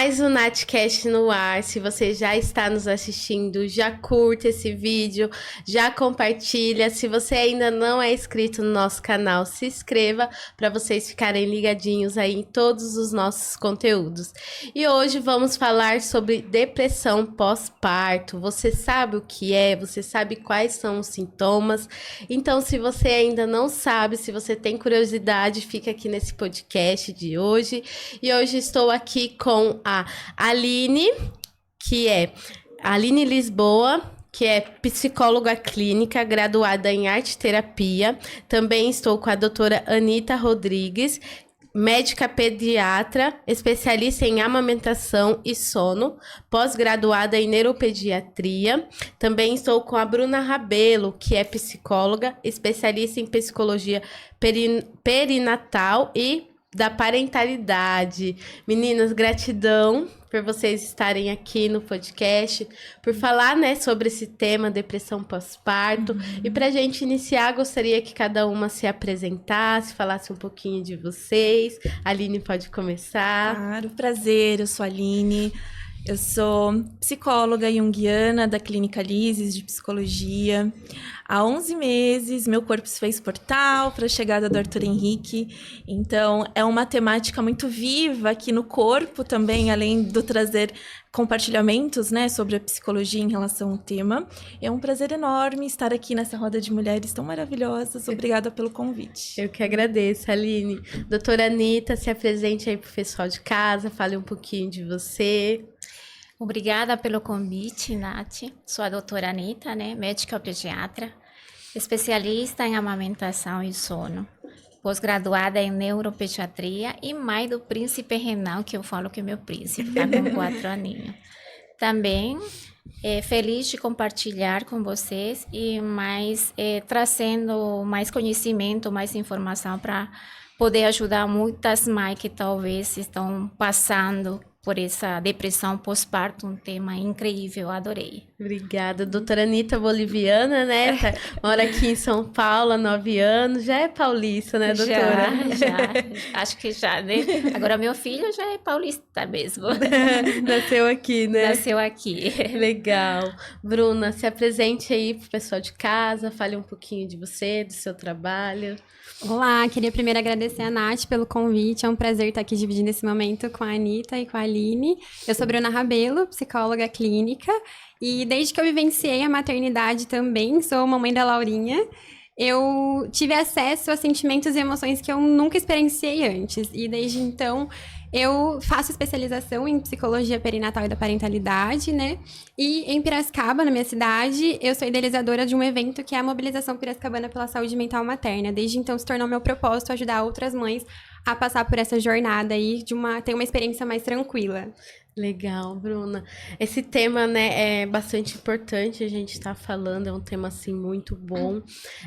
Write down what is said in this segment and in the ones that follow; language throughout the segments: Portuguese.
Mais um Natcast no ar. Se você já está nos assistindo, já curta esse vídeo, já compartilha. Se você ainda não é inscrito no nosso canal, se inscreva para vocês ficarem ligadinhos aí em todos os nossos conteúdos. E hoje vamos falar sobre depressão pós-parto. Você sabe o que é? Você sabe quais são os sintomas? Então, se você ainda não sabe, se você tem curiosidade, fica aqui nesse podcast de hoje. E hoje estou aqui com a Aline, que é Aline Lisboa, que é psicóloga clínica, graduada em arte terapia. Também estou com a doutora Anita Rodrigues, médica pediatra, especialista em amamentação e sono, pós-graduada em neuropediatria. Também estou com a Bruna Rabelo, que é psicóloga, especialista em psicologia perinatal e da parentalidade. Meninas, gratidão por vocês estarem aqui no podcast, por falar, né, sobre esse tema, depressão pós-parto. E pra gente iniciar, gostaria que cada uma se apresentasse, falasse um pouquinho de vocês. A Aline pode começar. Claro, prazer, eu sou a Aline. Eu sou psicóloga junguiana da Clínica Lises de Psicologia. Há 11 meses, meu corpo se fez portal para a chegada do Arthur Henrique. Então, é uma temática muito viva aqui no corpo também, além do trazer compartilhamentos, né, sobre a psicologia em relação ao tema. É um prazer enorme estar aqui nessa roda de mulheres tão maravilhosas. Obrigada pelo convite. Eu que agradeço, Aline. Doutora Anita, se apresente aí pro pessoal de casa, fale um pouquinho de você. Obrigada pelo convite, Nath. Sou a doutora Anita, né? Médica pediatra, especialista em amamentação e sono, pós-graduada em neuropediatria e mãe do príncipe Renan, que eu falo que é meu príncipe, tá com 4 aninhos. Também feliz de compartilhar com vocês e trazendo mais conhecimento, mais informação para poder ajudar muitas mães que talvez estão passando por essa depressão pós-parto, um tema incrível, adorei. Obrigada. Doutora Anita, boliviana, né? Mora aqui em São Paulo há 9 anos. Já é paulista, né, doutora? Já. Acho que já, né? Agora, meu filho já é paulista mesmo. Nasceu aqui, né? Nasceu aqui. Legal. Bruna, se apresente aí pro pessoal de casa, fale um pouquinho de você, do seu trabalho. Olá, queria primeiro agradecer a Nath pelo convite, é um prazer estar aqui dividindo esse momento com a Anita e com a Aline. Eu sou Bruna Rabelo, psicóloga clínica, e desde que eu vivenciei a maternidade também, sou mamãe da Laurinha, eu tive acesso a sentimentos e emoções que eu nunca experienciei antes, e desde então eu faço especialização em psicologia perinatal e da parentalidade, né? E em Piracicaba, na minha cidade, eu sou idealizadora de um evento que é a Mobilização Piracicabana pela Saúde Mental Materna. Desde então se tornou meu propósito ajudar outras mães a passar por essa jornada aí, ter uma experiência mais tranquila. Legal, Bruna. Esse tema, né, é bastante importante a gente estar falando, é um tema, assim, muito bom.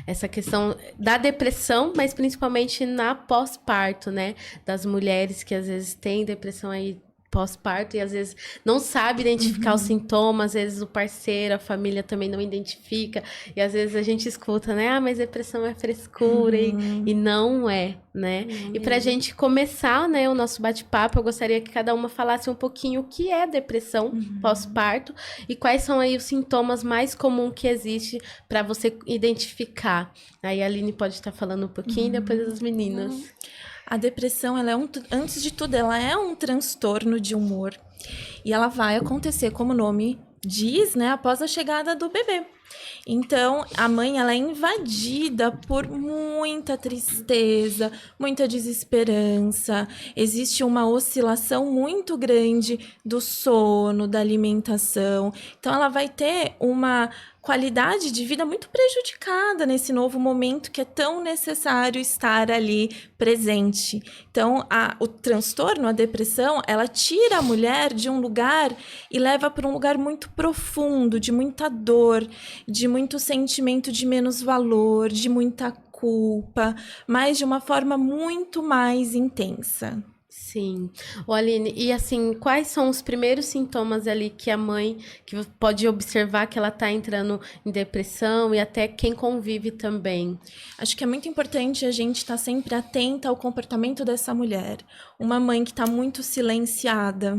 Essa questão da depressão, mas principalmente na pós-parto, né? Das mulheres que às vezes têm depressão aí pós-parto e às vezes não sabe identificar os sintomas, às vezes o parceiro, a família também não identifica, e às vezes a gente escuta, né? Ah, mas depressão é frescura, e não é, né? E pra gente começar, né, o nosso bate-papo, eu gostaria que cada uma falasse um pouquinho o que é depressão pós-parto e quais são aí os sintomas mais comuns que existe para você identificar. Aí a Aline pode estar falando um pouquinho, depois as meninas. A depressão, ela antes de tudo, ela é um transtorno de humor. E ela vai acontecer, como o nome diz, né, após a chegada do bebê. Então, a mãe, ela é invadida por muita tristeza, muita desesperança. Existe uma oscilação muito grande do sono, da alimentação. Então, ela vai ter uma qualidade de vida muito prejudicada nesse novo momento que é tão necessário estar ali presente. Então, o transtorno, a depressão, ela tira a mulher de um lugar e leva para um lugar muito profundo, de muita dor, de muito sentimento de menos valor, de muita culpa, mas de uma forma muito mais intensa. Sim. Ô, Aline, e assim, quais são os primeiros sintomas ali que a mãe que pode observar que ela tá entrando em depressão e até quem convive também? Acho que é muito importante a gente estar sempre atenta ao comportamento dessa mulher. Uma mãe que está muito silenciada,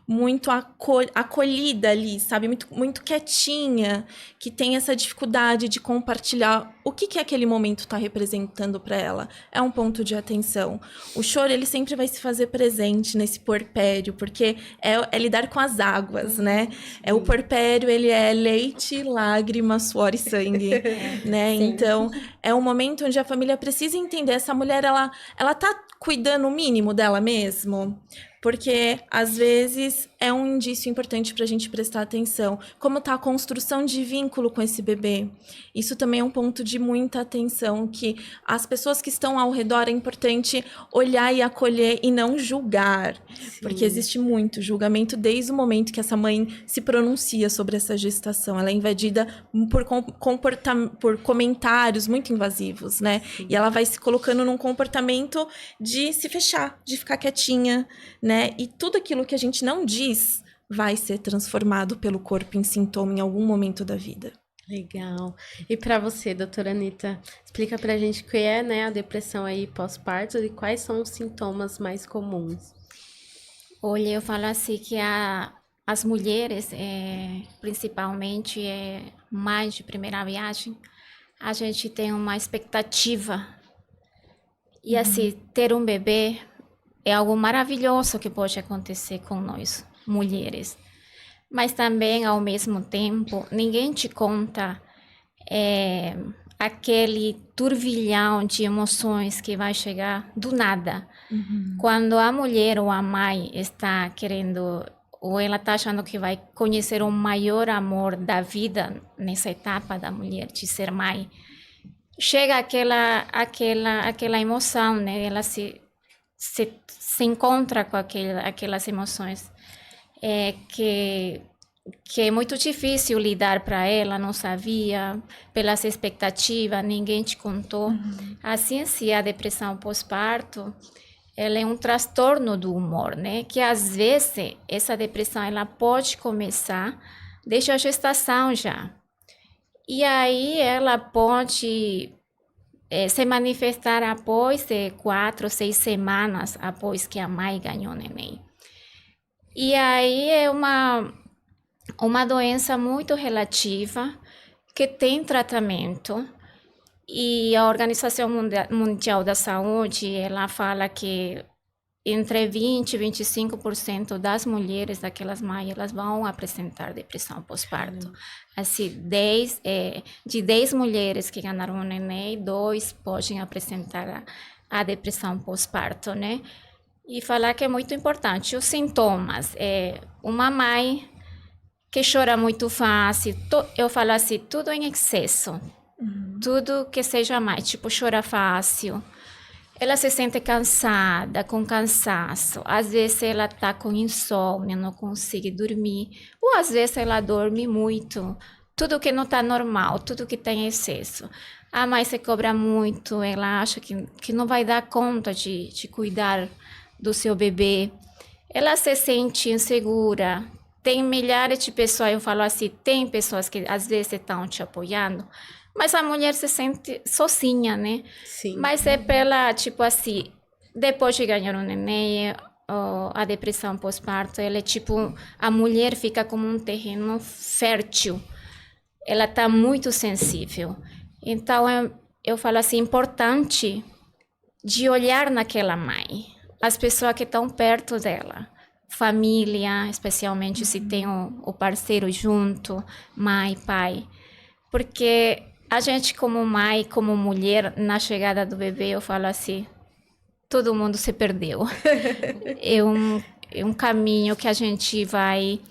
muito acolhida ali, sabe? Muito, muito quietinha, que tem essa dificuldade de compartilhar o que aquele momento está representando para ela. É um ponto de atenção. O choro, ele sempre vai se fazer presente nesse puerpério, porque é lidar com as águas, né? É o puerpério, ele é leite, lágrima, suor e sangue, né? Sim. Então, é um momento onde a família precisa entender, essa mulher, ela tá cuidando o mínimo dela mesmo? Porque, às vezes, é um indício importante para a gente prestar atenção. Como está a construção de vínculo com esse bebê? Isso também é um ponto de muita atenção, que as pessoas que estão ao redor é importante olhar e acolher e não julgar. Sim. Porque existe muito julgamento desde o momento que essa mãe se pronuncia sobre essa gestação. Ela é invadida por comentários muito invasivos, né? Sim. E ela vai se colocando num comportamento de se fechar, de ficar quietinha, né? E tudo aquilo que a gente não diz vai ser transformado pelo corpo em sintoma em algum momento da vida. Legal. E para você, doutora Anitta, explica pra gente o que é, né, a depressão aí pós-parto e quais são os sintomas mais comuns. Olha, eu falo assim que as mulheres, principalmente mães de primeira viagem, a gente tem uma expectativa. E assim, ter um bebê é algo maravilhoso que pode acontecer com nós, mulheres. Mas também, ao mesmo tempo, ninguém te conta aquele turbilhão de emoções que vai chegar do nada. Quando a mulher ou a mãe está querendo, ou ela está achando que vai conhecer o maior amor da vida nessa etapa da mulher de ser mãe, chega aquela emoção, né? Ela se encontra com aquelas emoções que é muito difícil lidar para ela, não sabia, pelas expectativas, ninguém te contou. Assim, se a depressão pós-parto, ela é um transtorno do humor, né? Que às vezes essa depressão ela pode começar desde a gestação já. E aí ela pode se manifestar após 4 ou 6 semanas após que a mãe ganhou o neném. E aí é uma doença muito relativa que tem tratamento. E a Organização Mundial da Saúde, ela fala que entre 20% e 25% das mulheres, daquelas mães, elas vão apresentar depressão pós-parto. Assim, de 10 mulheres que ganharam um neném, 2 podem apresentar a depressão pós-parto, né? E falar que é muito importante. Os sintomas, uma mãe que chora muito fácil, eu falo assim, tudo em excesso. Tudo que seja mais, tipo, chora fácil. Ela se sente cansada, com cansaço. Às vezes ela tá com insônia, não consegue dormir. Ou às vezes ela dorme muito. Tudo que não tá normal, tudo que tem excesso. A mãe se cobra muito, ela acha que não vai dar conta de cuidar do seu bebê. Ela se sente insegura. Tem milhares de pessoas, eu falo assim, tem pessoas que às vezes estão te apoiando, mas a mulher se sente sozinha, né? Sim. Mas é pela, tipo assim, depois de ganhar um neném, a depressão pós-parto, ela é tipo, a mulher fica como um terreno fértil. Ela está muito sensível. Então, eu falo assim, importante de olhar naquela mãe, as pessoas que estão perto dela. Família, especialmente se tem o parceiro junto, mãe, pai. Porque a gente como mãe, como mulher, na chegada do bebê, eu falo assim, todo mundo se perdeu. É um caminho que a gente vai...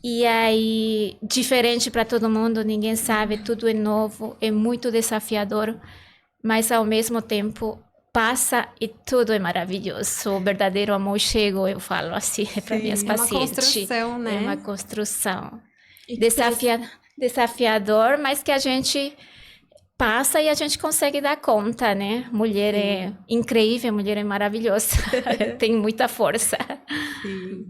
E aí, diferente para todo mundo, ninguém sabe, tudo é novo, é muito desafiador, mas ao mesmo tempo passa e tudo é maravilhoso. O verdadeiro amor chegou, eu falo assim, para minhas pacientes. É uma construção, né? É uma construção. Desafiador, mas que a gente passa e a gente consegue dar conta, né? Mulher é incrível, mulher é maravilhosa, tem muita força. Sim.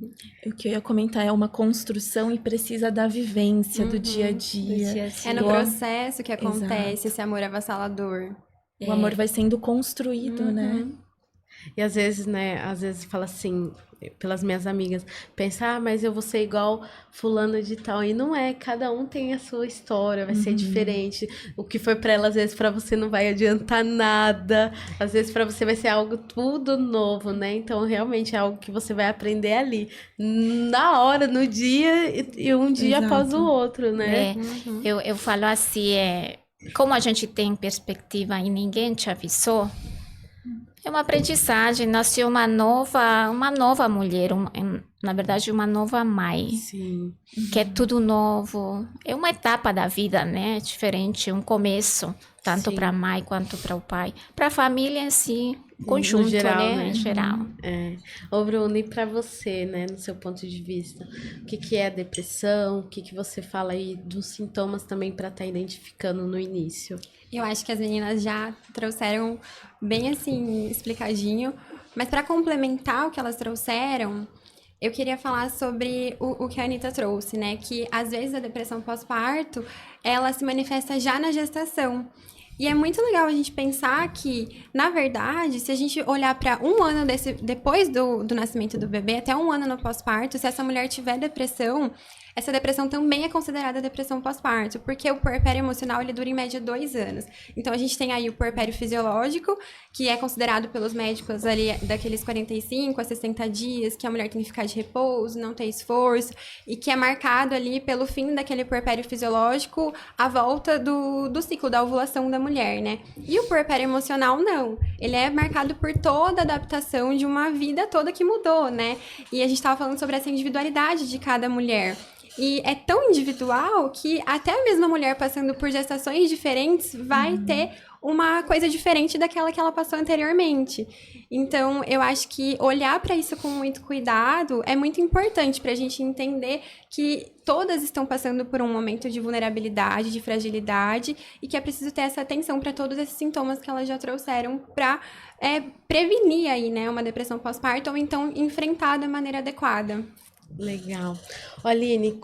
O que eu ia comentar é uma construção e precisa da vivência do dia a dia. É no processo que acontece esse amor avassalador. O amor vai sendo construído, né? E às vezes, né, às vezes fala assim, pelas minhas amigas, pensar, mas eu vou ser igual fulano de tal. E não é, cada um tem a sua história, vai ser diferente. O que foi pra ela, às vezes, pra você não vai adiantar nada. Às vezes, pra você vai ser algo tudo novo, né? Então, realmente, é algo que você vai aprender ali, na hora, no dia, e um dia após o outro, né? Eu falo assim, como a gente tem perspectiva e ninguém te avisou, é uma aprendizagem, nasceu uma nova mulher, na verdade, uma nova mãe, Sim. que é tudo novo. É uma etapa da vida, né? Diferente, um começo, tanto Sim. para a mãe quanto para o pai. Para a família em si, conjunto, No geral, né? Em geral. Ô, Bruno, e pra você, né, no seu ponto de vista, o que que é a depressão? O que que você fala aí dos sintomas também pra estar identificando no início? Eu acho que as meninas já trouxeram bem assim, explicadinho. Mas para complementar o que elas trouxeram, eu queria falar sobre o que a Anitta trouxe, né? Que às vezes a depressão pós-parto, ela se manifesta já na gestação. E é muito legal a gente pensar que, na verdade, se a gente olhar para um ano depois do nascimento do bebê, até um ano no pós-parto, se essa mulher tiver depressão, essa depressão também é considerada depressão pós-parto, porque o puerpério emocional ele dura em média 2 anos. Então a gente tem aí o puerpério fisiológico, que é considerado pelos médicos ali daqueles 45 a 60 dias, que a mulher tem que ficar de repouso, não ter esforço, e que é marcado ali pelo fim daquele puerpério fisiológico, a volta do ciclo da ovulação da mulher, né? E o puerpério emocional, não. Ele é marcado por toda a adaptação de uma vida toda que mudou, né? E a gente tava falando sobre essa individualidade de cada mulher. E é tão individual que até a mesma mulher passando por gestações diferentes vai ter uma coisa diferente daquela que ela passou anteriormente. Então, eu acho que olhar para isso com muito cuidado é muito importante para a gente entender que todas estão passando por um momento de vulnerabilidade, de fragilidade, e que é preciso ter essa atenção para todos esses sintomas que elas já trouxeram para prevenir aí, né, uma depressão pós-parto ou então enfrentar da maneira adequada. Legal. Aline,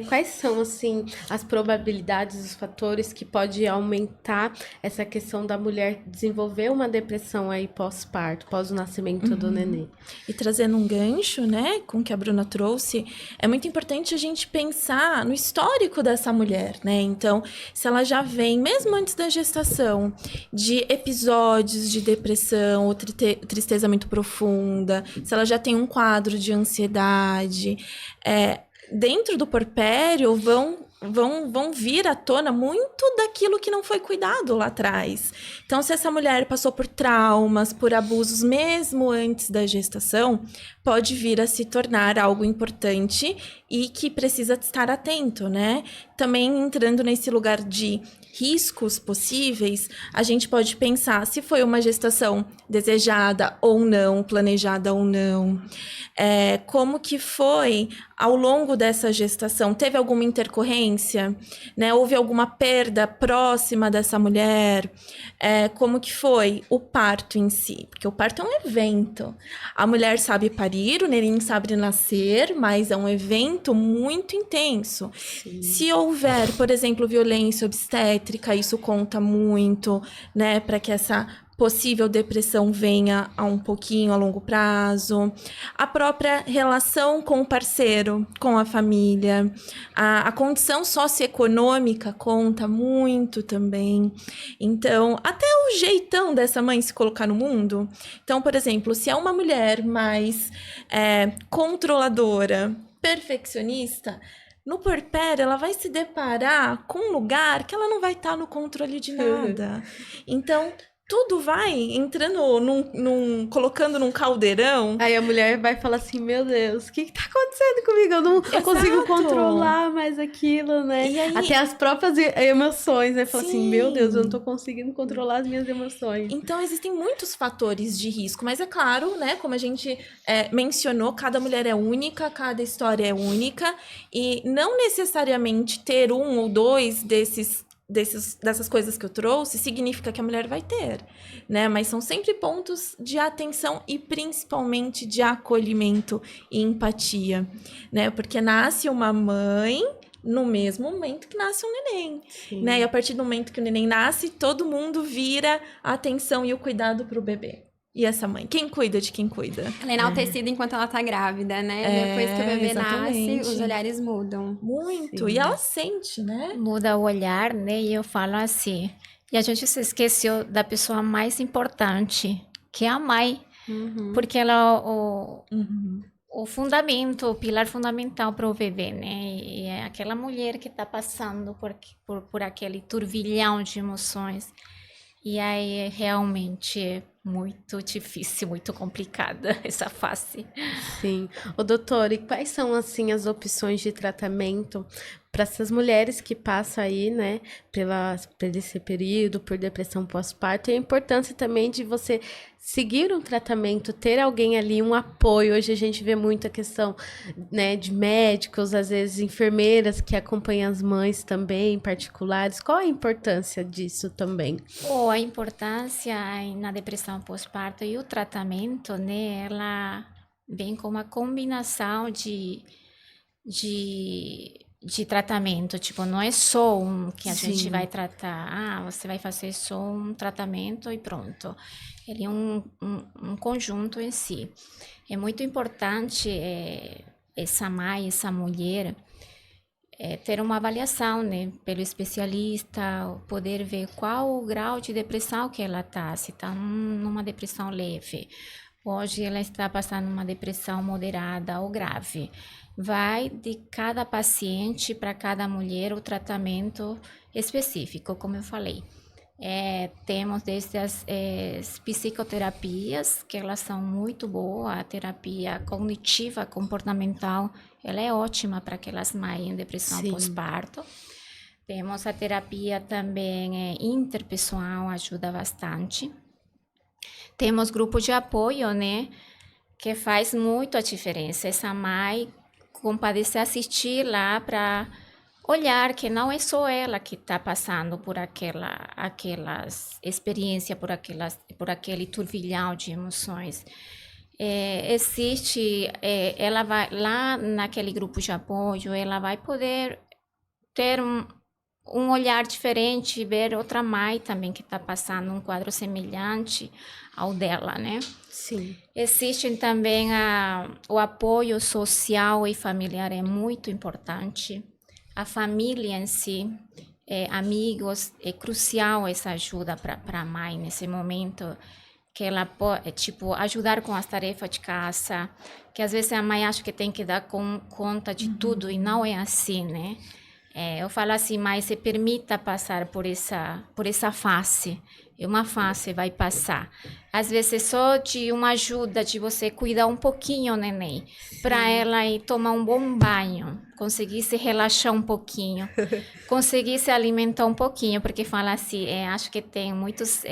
quais são, assim, as probabilidades, os fatores que pode aumentar essa questão da mulher desenvolver uma depressão aí pós-parto, pós o nascimento do nenê? E trazendo um gancho, né, com o que a Bruna trouxe, é muito importante a gente pensar no histórico dessa mulher, né? Então, se ela já vem, mesmo antes da gestação, de episódios de depressão ou tristeza muito profunda, se ela já tem um quadro de ansiedade, dentro do puerpério vão vir à tona muito daquilo que não foi cuidado lá atrás. Então, se essa mulher passou por traumas, por abusos mesmo antes da gestação, pode vir a se tornar algo importante e que precisa estar atento, né? Também entrando nesse lugar de riscos possíveis, a gente pode pensar se foi uma gestação desejada ou não, planejada ou não, como que foi ao longo dessa gestação, teve alguma intercorrência, né? Houve alguma perda próxima dessa mulher, como que foi o parto em si, porque o parto é um evento, a mulher sabe parir, o neném sabe nascer, mas é um evento muito intenso. Sim. Se houver, por exemplo, violência obstétrica, isso conta muito, né, para que essa possível depressão venha a um pouquinho a longo prazo. A própria relação com o parceiro, com a família. A condição socioeconômica conta muito também. Então, até o jeitão dessa mãe se colocar no mundo. Então, por exemplo, se é uma mulher mais controladora, perfeccionista, no puerpério, ela vai se deparar com um lugar que ela não vai estar no controle de nada. Então, tudo vai entrando colocando num caldeirão. Aí a mulher vai falar assim, meu Deus, o que tá acontecendo comigo? Eu não consigo controlar mais aquilo, né? E aí... Até as próprias emoções, né? Fala Sim. assim, meu Deus, eu não tô conseguindo controlar as minhas emoções. Então, existem muitos fatores de risco, mas é claro, né? Como a gente mencionou, cada mulher é única, cada história é única, e não necessariamente ter um ou dois dessas coisas que eu trouxe, significa que a mulher vai ter, né? Mas são sempre pontos de atenção e principalmente de acolhimento e empatia, né? Porque nasce uma mãe no mesmo momento que nasce um neném, né? E a partir do momento que o neném nasce, todo mundo vira a atenção e o cuidado para o bebê. E essa mãe? Quem cuida de quem cuida? Ela é enaltecida enquanto ela tá grávida, né? Depois que o bebê exatamente. nasce, os olhares mudam. Muito. Sim. E ela sente, né? Muda o olhar, né? E eu falo assim. E a gente se esqueceu da pessoa mais importante, que é a mãe. Uhum. Porque ela é Uhum. o fundamento, o pilar fundamental para o bebê, né? E é aquela mulher que está passando por aquele turbilhão de emoções. E aí é realmente muito difícil, muito complicada essa fase. Sim. Ô, doutor, e quais são, assim, as opções de tratamento para essas mulheres que passam aí, né, por esse período, por depressão pós-parto? E a importância também de você seguir um tratamento, ter alguém ali, um apoio. Hoje a gente vê muito a questão, né, de médicos, às vezes enfermeiras que acompanham as mães também, particulares. Qual a importância disso também? Ou a importância na depressão pós-parto e o tratamento, né? Ela vem com uma combinação de tratamento. Tipo, não é só um que a gente Sim. vai tratar. Ah, você vai fazer só um tratamento e pronto. Ele é um conjunto em si. É muito importante essa mãe, essa mulher, ter uma avaliação, né, pelo especialista, poder ver qual o grau de depressão que ela está, se está numa depressão leve. Hoje ela está passando uma depressão moderada ou grave. Vai de cada paciente para cada mulher o tratamento específico, como eu falei. Temos desde as psicoterapias, que elas são muito boas, a terapia cognitiva comportamental, ela é ótima para aquelas mães em depressão Sim. pós-parto. Temos a terapia também interpessoal, ajuda bastante. Temos grupo de apoio, né, que faz muito a diferença. Essa mãe compadecer, assistir lá para olhar que não é só ela que está passando por aquelas experiências, por aquele turbilhão de emoções. Ela vai lá naquele grupo de apoio, ela vai poder ter um olhar diferente, ver outra mãe também que está passando um quadro semelhante ao dela, né? Sim. Existe também o apoio social e familiar, é muito importante. A família em si, amigos, é crucial essa ajuda para a mãe nesse momento, que ela pode, tipo, ajudar com as tarefas de casa, que às vezes a mãe acha que tem que dar conta de tudo e não é assim, né? Eu falo assim, mas se permita passar por essa fase. É uma fase, vai passar. Às vezes só de uma ajuda, de você cuidar um pouquinho, neném, para ela ir tomar um bom banho, conseguir se relaxar um pouquinho, conseguir se alimentar um pouquinho, porque fala assim, acho que tem muitas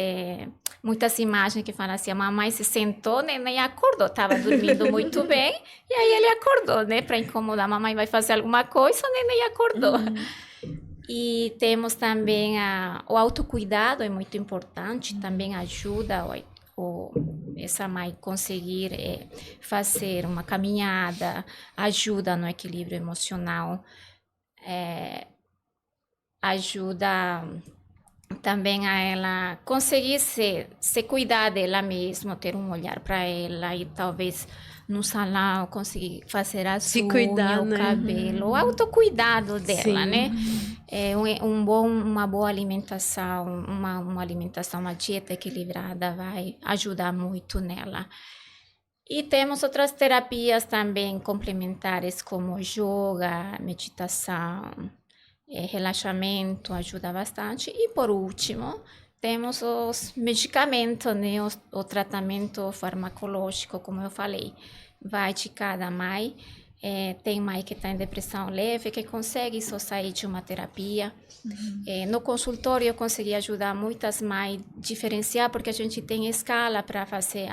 imagens que falam assim, a mamãe se sentou, neném acordou, estava dormindo muito bem, e aí ele acordou, né, para incomodar, a mamãe vai fazer alguma coisa, o neném acordou. E temos também o autocuidado, é muito importante, também ajuda essa mãe conseguir fazer uma caminhada, ajuda no equilíbrio emocional, ajuda também a ela conseguir se cuidar dela mesma, ter um olhar para ela e talvez no salão conseguir fazer a Se unha, cuidar, o né? cabelo, o autocuidado dela, Sim. né? Uma boa alimentação, uma alimentação, uma dieta equilibrada vai ajudar muito nela. E temos outras terapias também complementares, como yoga, meditação, relaxamento, ajuda bastante. E por último, temos os medicamentos, né? O tratamento farmacológico, como eu falei, vai de cada mãe. Tem mãe que está em depressão leve, que consegue só sair de uma terapia. No consultório eu consegui ajudar muitas mães a diferenciar, porque a gente tem escala para fazer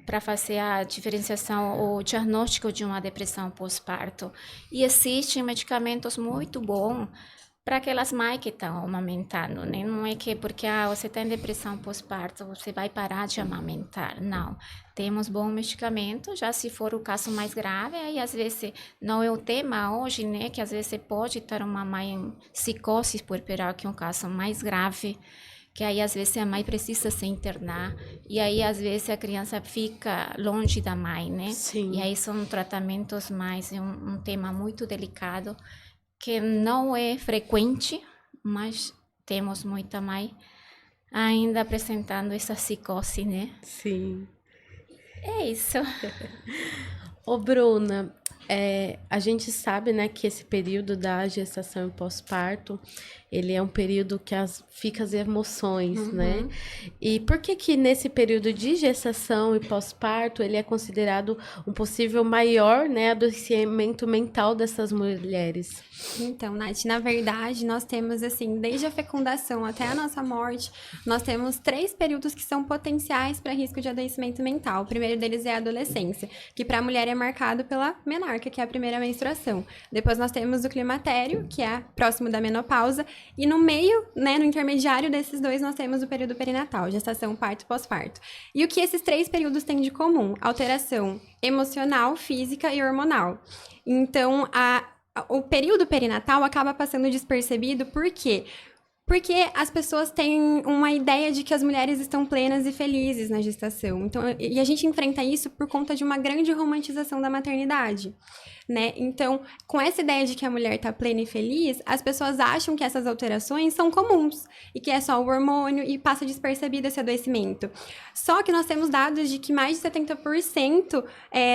para fazer a diferenciação, o diagnóstico de uma depressão pós-parto. E existem medicamentos muito bons para aquelas mães que estão amamentando, né? Não é que porque você está em depressão pós-parto, você vai parar de amamentar. Não. Temos bons medicamentos, já se for o caso mais grave, aí às vezes não é o tema hoje, né? Que às vezes pode estar uma mãe em psicose puerperal, que é um caso mais grave, que aí às vezes a mãe precisa se internar, e aí às vezes a criança fica longe da mãe, né? Sim. E aí são tratamentos mais, um tema muito delicado, que não é frequente, mas temos muita mãe ainda apresentando essa psicose, né? Sim. É isso. Ô, Bruna, a gente sabe, né, que esse período da gestação e pós-parto, ele é um período que fica as emoções, né? E por que nesse período de gestação e pós-parto, ele é considerado um possível maior, né, adoecimento mental dessas mulheres? Então, Nath, na verdade, nós temos, assim, desde a fecundação até a nossa morte, nós temos 3 períodos que são potenciais para risco de adoecimento mental. O primeiro deles é a adolescência, que para a mulher é marcado pela menarca, que é a primeira menstruação. Depois nós temos o climatério, que é próximo da menopausa, e no meio, né, no intermediário desses dois, nós temos o período perinatal, gestação, parto e pós-parto. E o que esses 3 períodos têm de comum? Alteração emocional, física e hormonal. Então, o período perinatal acaba passando despercebido, por quê? Porque as pessoas têm uma ideia de que as mulheres estão plenas e felizes na gestação. Então, e a gente enfrenta isso por conta de uma grande romantização da maternidade, né? Então, com essa ideia de que a mulher está plena e feliz, as pessoas acham que essas alterações são comuns e que é só o hormônio e passa despercebido esse adoecimento. Só que nós temos dados de que mais de 70%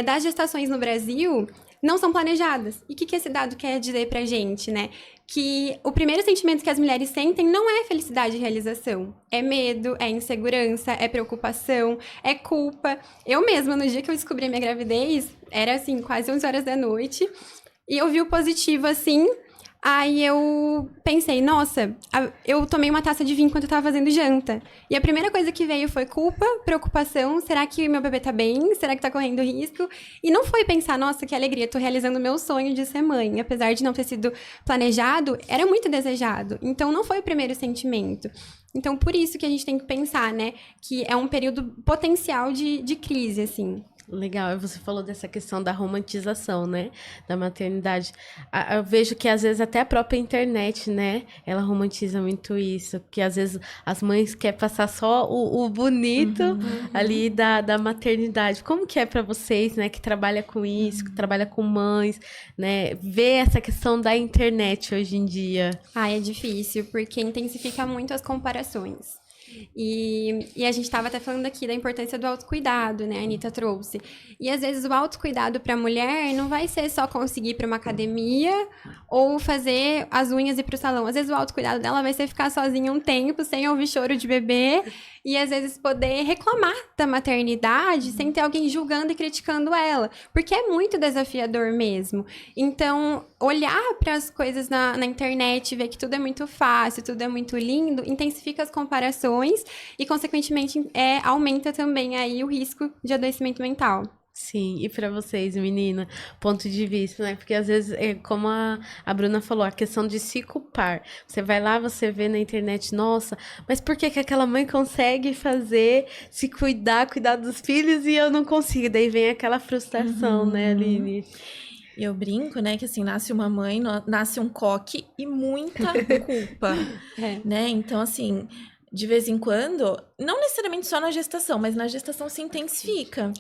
das gestações no Brasil não são planejadas. E o que esse dado quer dizer pra gente, né? Que o primeiro sentimento que as mulheres sentem não é felicidade e realização. É medo, é insegurança, é preocupação, é culpa. Eu mesma, no dia que eu descobri a minha gravidez, era assim, quase 11 horas da noite, e eu vi o positivo assim. Aí eu pensei, nossa, eu tomei uma taça de vinho enquanto eu tava fazendo janta. E a primeira coisa que veio foi culpa, preocupação, será que meu bebê tá bem? Será que tá correndo risco? E não foi pensar, nossa, que alegria, tô realizando o meu sonho de ser mãe. Apesar de não ter sido planejado, era muito desejado. Então não foi o primeiro sentimento. Então por isso que a gente tem que pensar, né, que é um período potencial de crise, assim. Legal, você falou dessa questão da romantização, né, da maternidade. Eu vejo que às vezes até a própria internet, né, ela romantiza muito isso, que às vezes as mães querem passar só o bonito ali da maternidade. Como que é para vocês, né, que trabalha com isso, que trabalha com mães, né, ver essa questão da internet hoje em dia? É difícil, porque intensifica muito as comparações. E a gente estava até falando aqui da importância do autocuidado, né? A Anitta trouxe. E às vezes o autocuidado para a mulher não vai ser só conseguir ir para uma academia ou fazer as unhas e ir para o salão. Às vezes o autocuidado dela vai ser ficar sozinha um tempo, sem ouvir choro de bebê. E às vezes poder reclamar da maternidade sem ter alguém julgando e criticando ela. Porque é muito desafiador mesmo. Então, olhar para as coisas na internet, ver que tudo é muito fácil, tudo é muito lindo, intensifica as comparações e, consequentemente, aumenta também aí o risco de adoecimento mental. Sim, e para vocês, menina, ponto de vista, né? Porque às vezes, como a Bruna falou, a questão de se culpar. Você vai lá, você vê na internet, nossa, mas por que aquela mãe consegue se cuidar dos filhos e eu não consigo? Daí vem aquela frustração, né, Aline? Eu brinco, né, que assim, nasce uma mãe, nasce um coque e muita culpa, né? Então, assim, de vez em quando, não necessariamente só na gestação, mas na gestação se intensifica,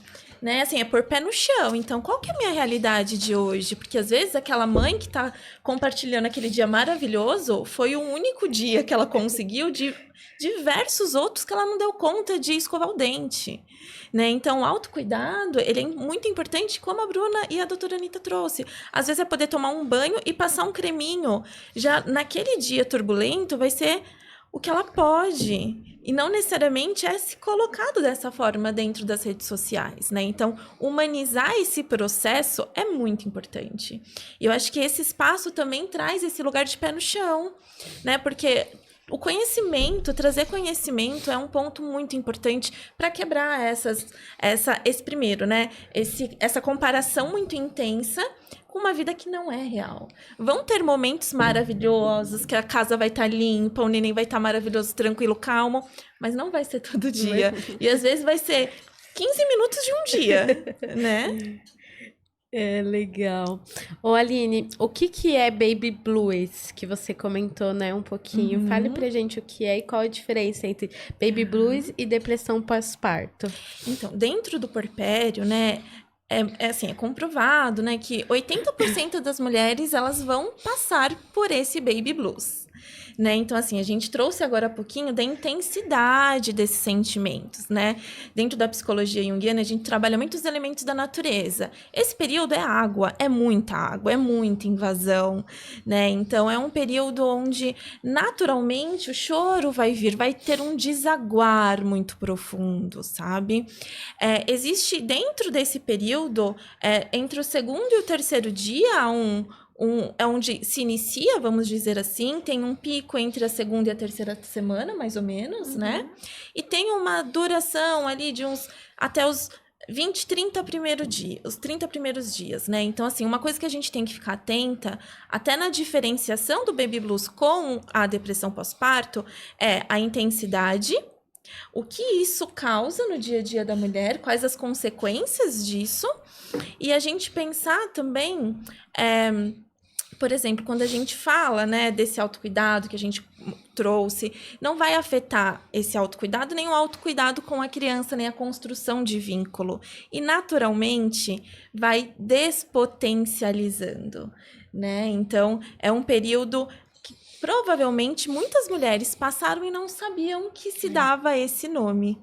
né? Assim, é pôr pé no chão. Então, qual que é a minha realidade de hoje? Porque às vezes aquela mãe que tá compartilhando aquele dia maravilhoso foi o único dia que ela conseguiu de diversos outros que ela não deu conta de escovar o dente, né? Então, o autocuidado, ele é muito importante, como a Bruna e a doutora Anitta trouxe. Às vezes é poder tomar um banho e passar um creminho. Já naquele dia turbulento, vai ser o que ela pode. E não necessariamente é se colocado dessa forma dentro das redes sociais, né? Então, humanizar esse processo é muito importante. E eu acho que esse espaço também traz esse lugar de pé no chão, né? Porque o conhecimento, trazer conhecimento é um ponto muito importante para quebrar esse primeiro, né? Essa comparação muito intensa com uma vida que não é real. Vão ter momentos maravilhosos, que a casa vai estar limpa, o neném vai estar maravilhoso, tranquilo, calmo, mas não vai ser todo dia. E às vezes vai ser 15 minutos de um dia, né? É legal. Ô, Aline, o que que é Baby Blues? Que você comentou, né, um pouquinho. Fale pra gente o que é e qual a diferença entre Baby Blues e depressão pós-parto. Então, dentro do puerpério, né, é comprovado, né, que 80% das mulheres, elas vão passar por esse baby blues, né? Então, assim, a gente trouxe agora há pouquinho da intensidade desses sentimentos, né? Dentro da psicologia junguiana, a gente trabalha muitos elementos da natureza. Esse período é água, é muita invasão, né? Então, é um período onde, naturalmente, o choro vai ter um desaguar muito profundo, sabe? Existe, dentro desse período, entre o segundo e o terceiro dia, é onde se inicia, vamos dizer assim, tem um pico entre a segunda e a terceira semana, mais ou menos, né? E tem uma duração ali de até os 20, 30 primeiros dias, os 30 primeiros dias, né? Então, assim, uma coisa que a gente tem que ficar atenta, até na diferenciação do baby blues com a depressão pós-parto, é a intensidade, o que isso causa no dia a dia da mulher, quais as consequências disso, e a gente pensar também, por exemplo, quando a gente fala, né, desse autocuidado que a gente trouxe, não vai afetar esse autocuidado, nem o autocuidado com a criança, nem a construção de vínculo. E, naturalmente, vai despotencializando, né? Então, é um período que provavelmente muitas mulheres passaram e não sabiam que se dava esse nome.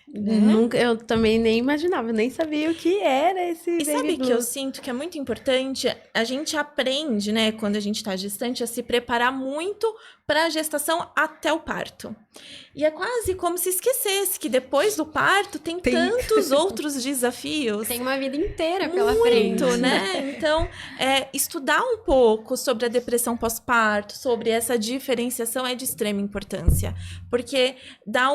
Né? Eu também nem imaginava, nem sabia o que era esse E Baby sabe Blues. que eu sinto que é muito importante? A gente aprende, né, quando a gente está gestante, a se preparar muito para a gestação até o parto. E é quase como se esquecesse que depois do parto tem tantos outros desafios. Tem uma vida inteira pela frente. Muito, né? Então, estudar um pouco sobre a depressão pós-parto, sobre essa diferenciação é de extrema importância. Porque dá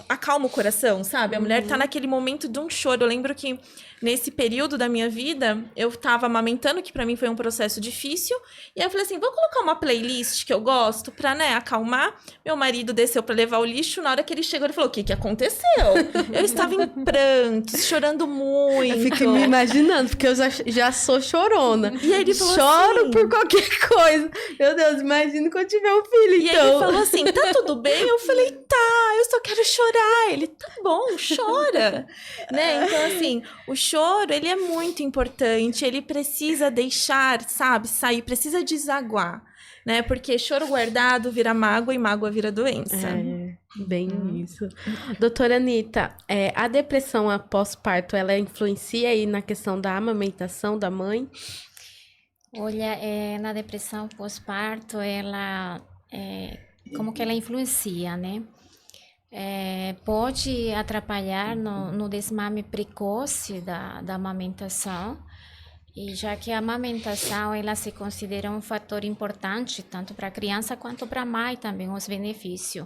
acalma o coração, sabe? A mulher tá naquele momento de um choro. Eu lembro que nesse período da minha vida, eu tava amamentando, que pra mim foi um processo difícil. E aí eu falei assim, vou colocar uma playlist que eu gosto pra, né, acalmar. Meu marido desceu pra levar o lixo. Na hora que ele chegou, ele falou, o que aconteceu? Eu estava em prantos, chorando muito. Eu fico me imaginando, porque eu já sou chorona. E aí ele falou Choro assim, por qualquer coisa. Meu Deus, imagina quando tiver um filho, E então. ele falou assim, tá tudo bem? Eu falei, tá, eu só quero chorar. Ele, tá bom, chora. Né? Então, assim, o choro, ele é muito importante. Ele precisa deixar, sabe, sair, precisa desaguar. Né? Porque choro guardado vira mágoa e mágoa vira doença. É, bem isso. Doutora Anitta, a depressão após parto, ela influencia aí na questão da amamentação da mãe? Olha, na depressão pós-parto, ela, como que ela influencia, né? Pode atrapalhar no desmame precoce da amamentação, e já que a amamentação ela se considera um fator importante tanto para a criança quanto para a mãe também, os benefícios.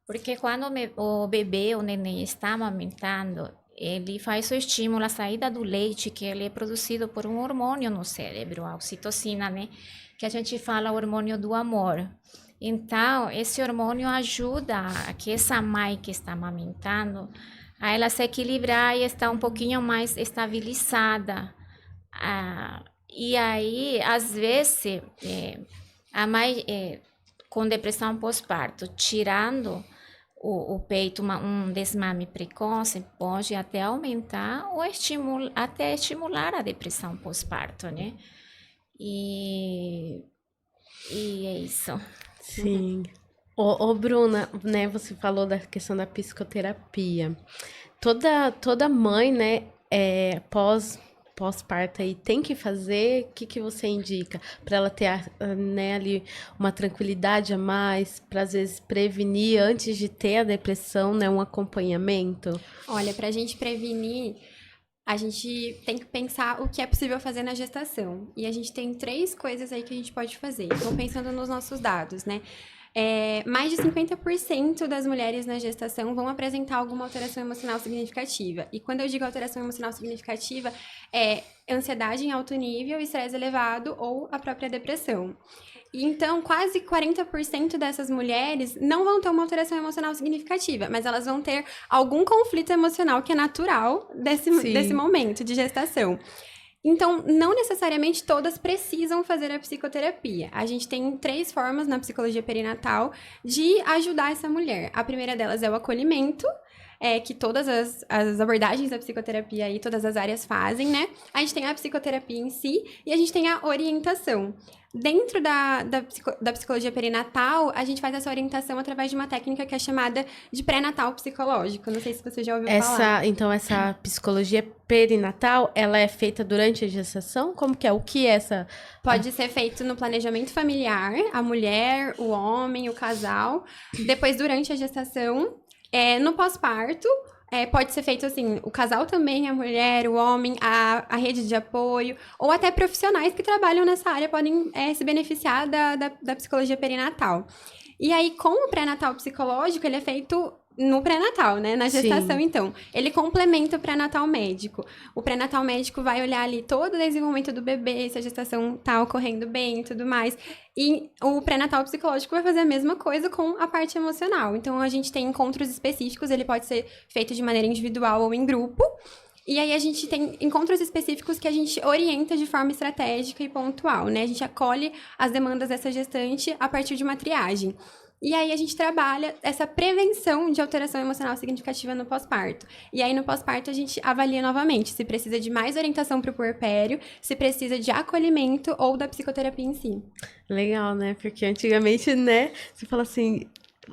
Porque quando o bebê, o neném está amamentando, ele faz o estímulo à saída do leite, que ele é produzido por um hormônio no cérebro, a ocitocina, né? Que a gente fala hormônio do amor. Então, esse hormônio ajuda a que essa mãe que está amamentando, a ela se equilibrar e estar um pouquinho mais estabilizada. E aí, às vezes, a mãe com depressão pós-parto, tirando o peito, um desmame precoce, pode até aumentar ou até estimular a depressão pós-parto, né? E é isso. Sim. Ô, Bruna, né, você falou da questão da psicoterapia. Toda mãe, né, pós-parto aí tem que fazer, o que você indica? Para ela ter, né, ali uma tranquilidade a mais, para às vezes prevenir antes de ter a depressão, né, um acompanhamento? Olha, pra gente prevenir, a gente tem que pensar o que é possível fazer na gestação. E a gente tem 3 coisas aí que a gente pode fazer. Então, pensando nos nossos dados, né? Mais de 50% das mulheres na gestação vão apresentar alguma alteração emocional significativa. E quando eu digo alteração emocional significativa, é ansiedade em alto nível, estresse elevado ou a própria depressão. E então, quase 40% dessas mulheres não vão ter uma alteração emocional significativa, mas elas vão ter algum conflito emocional que é natural desse momento de gestação. Então, não necessariamente todas precisam fazer a psicoterapia. A gente tem 3 formas na psicologia perinatal de ajudar essa mulher. A primeira delas é o acolhimento, que todas as abordagens da psicoterapia e todas as áreas fazem, né? A gente tem a psicoterapia em si e a gente tem a orientação. Dentro da psicologia perinatal, a gente faz essa orientação através de uma técnica que é chamada de pré-natal psicológico. Não sei se você já ouviu falar. Então, essa psicologia perinatal, ela é feita durante a gestação? Como que é? O que é essa? Pode ser feito no planejamento familiar, a mulher, o homem, o casal. Depois, durante a gestação, no pós-parto, pode ser feito assim, o casal também, a mulher, o homem, a rede de apoio, ou até profissionais que trabalham nessa área podem se beneficiar da psicologia perinatal. E aí, com o pré-natal psicológico, ele é feito no pré-natal, né? Na gestação, então. Ele complementa o pré-natal médico. O pré-natal médico vai olhar ali todo o desenvolvimento do bebê, se a gestação tá ocorrendo bem e tudo mais. E o pré-natal psicológico vai fazer a mesma coisa com a parte emocional. Então, a gente tem encontros específicos, ele pode ser feito de maneira individual ou em grupo. E aí, a gente tem encontros específicos que a gente orienta de forma estratégica e pontual, né? A gente acolhe as demandas dessa gestante a partir de uma triagem. E aí, a gente trabalha essa prevenção de alteração emocional significativa no pós-parto. E aí, no pós-parto, a gente avalia novamente se precisa de mais orientação para o puerpério, se precisa de acolhimento ou da psicoterapia em si. Legal, né? Porque antigamente, né, você fala assim,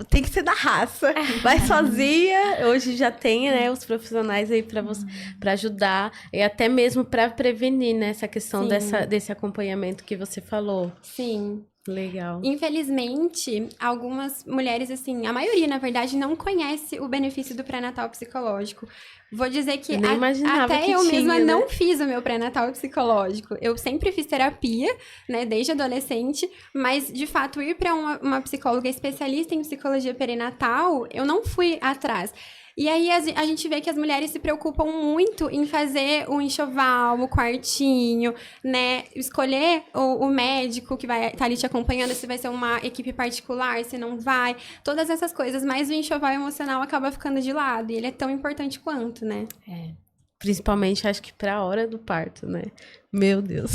tem que ser da raça, vai sozinha. Hoje já tem, né, os profissionais aí para ajudar e até mesmo para prevenir, né, essa questão desse acompanhamento que você falou. Sim. Legal. Infelizmente, algumas mulheres, assim, a maioria, na verdade, não conhece o benefício do pré-natal psicológico. Vou dizer que até que eu mesma não fiz o meu pré-natal psicológico. Eu sempre fiz terapia, né, desde adolescente, mas, de fato, ir para uma psicóloga especialista em psicologia perinatal, eu não fui atrás. E aí, a gente vê que as mulheres se preocupam muito em fazer o enxoval, o quartinho, né? Escolher o médico que vai estar ali te acompanhando, se vai ser uma equipe particular, se não vai. Todas essas coisas. Mas o enxoval emocional acaba ficando de lado. E ele é tão importante quanto, né? Principalmente, acho que pra hora do parto, né? Meu Deus.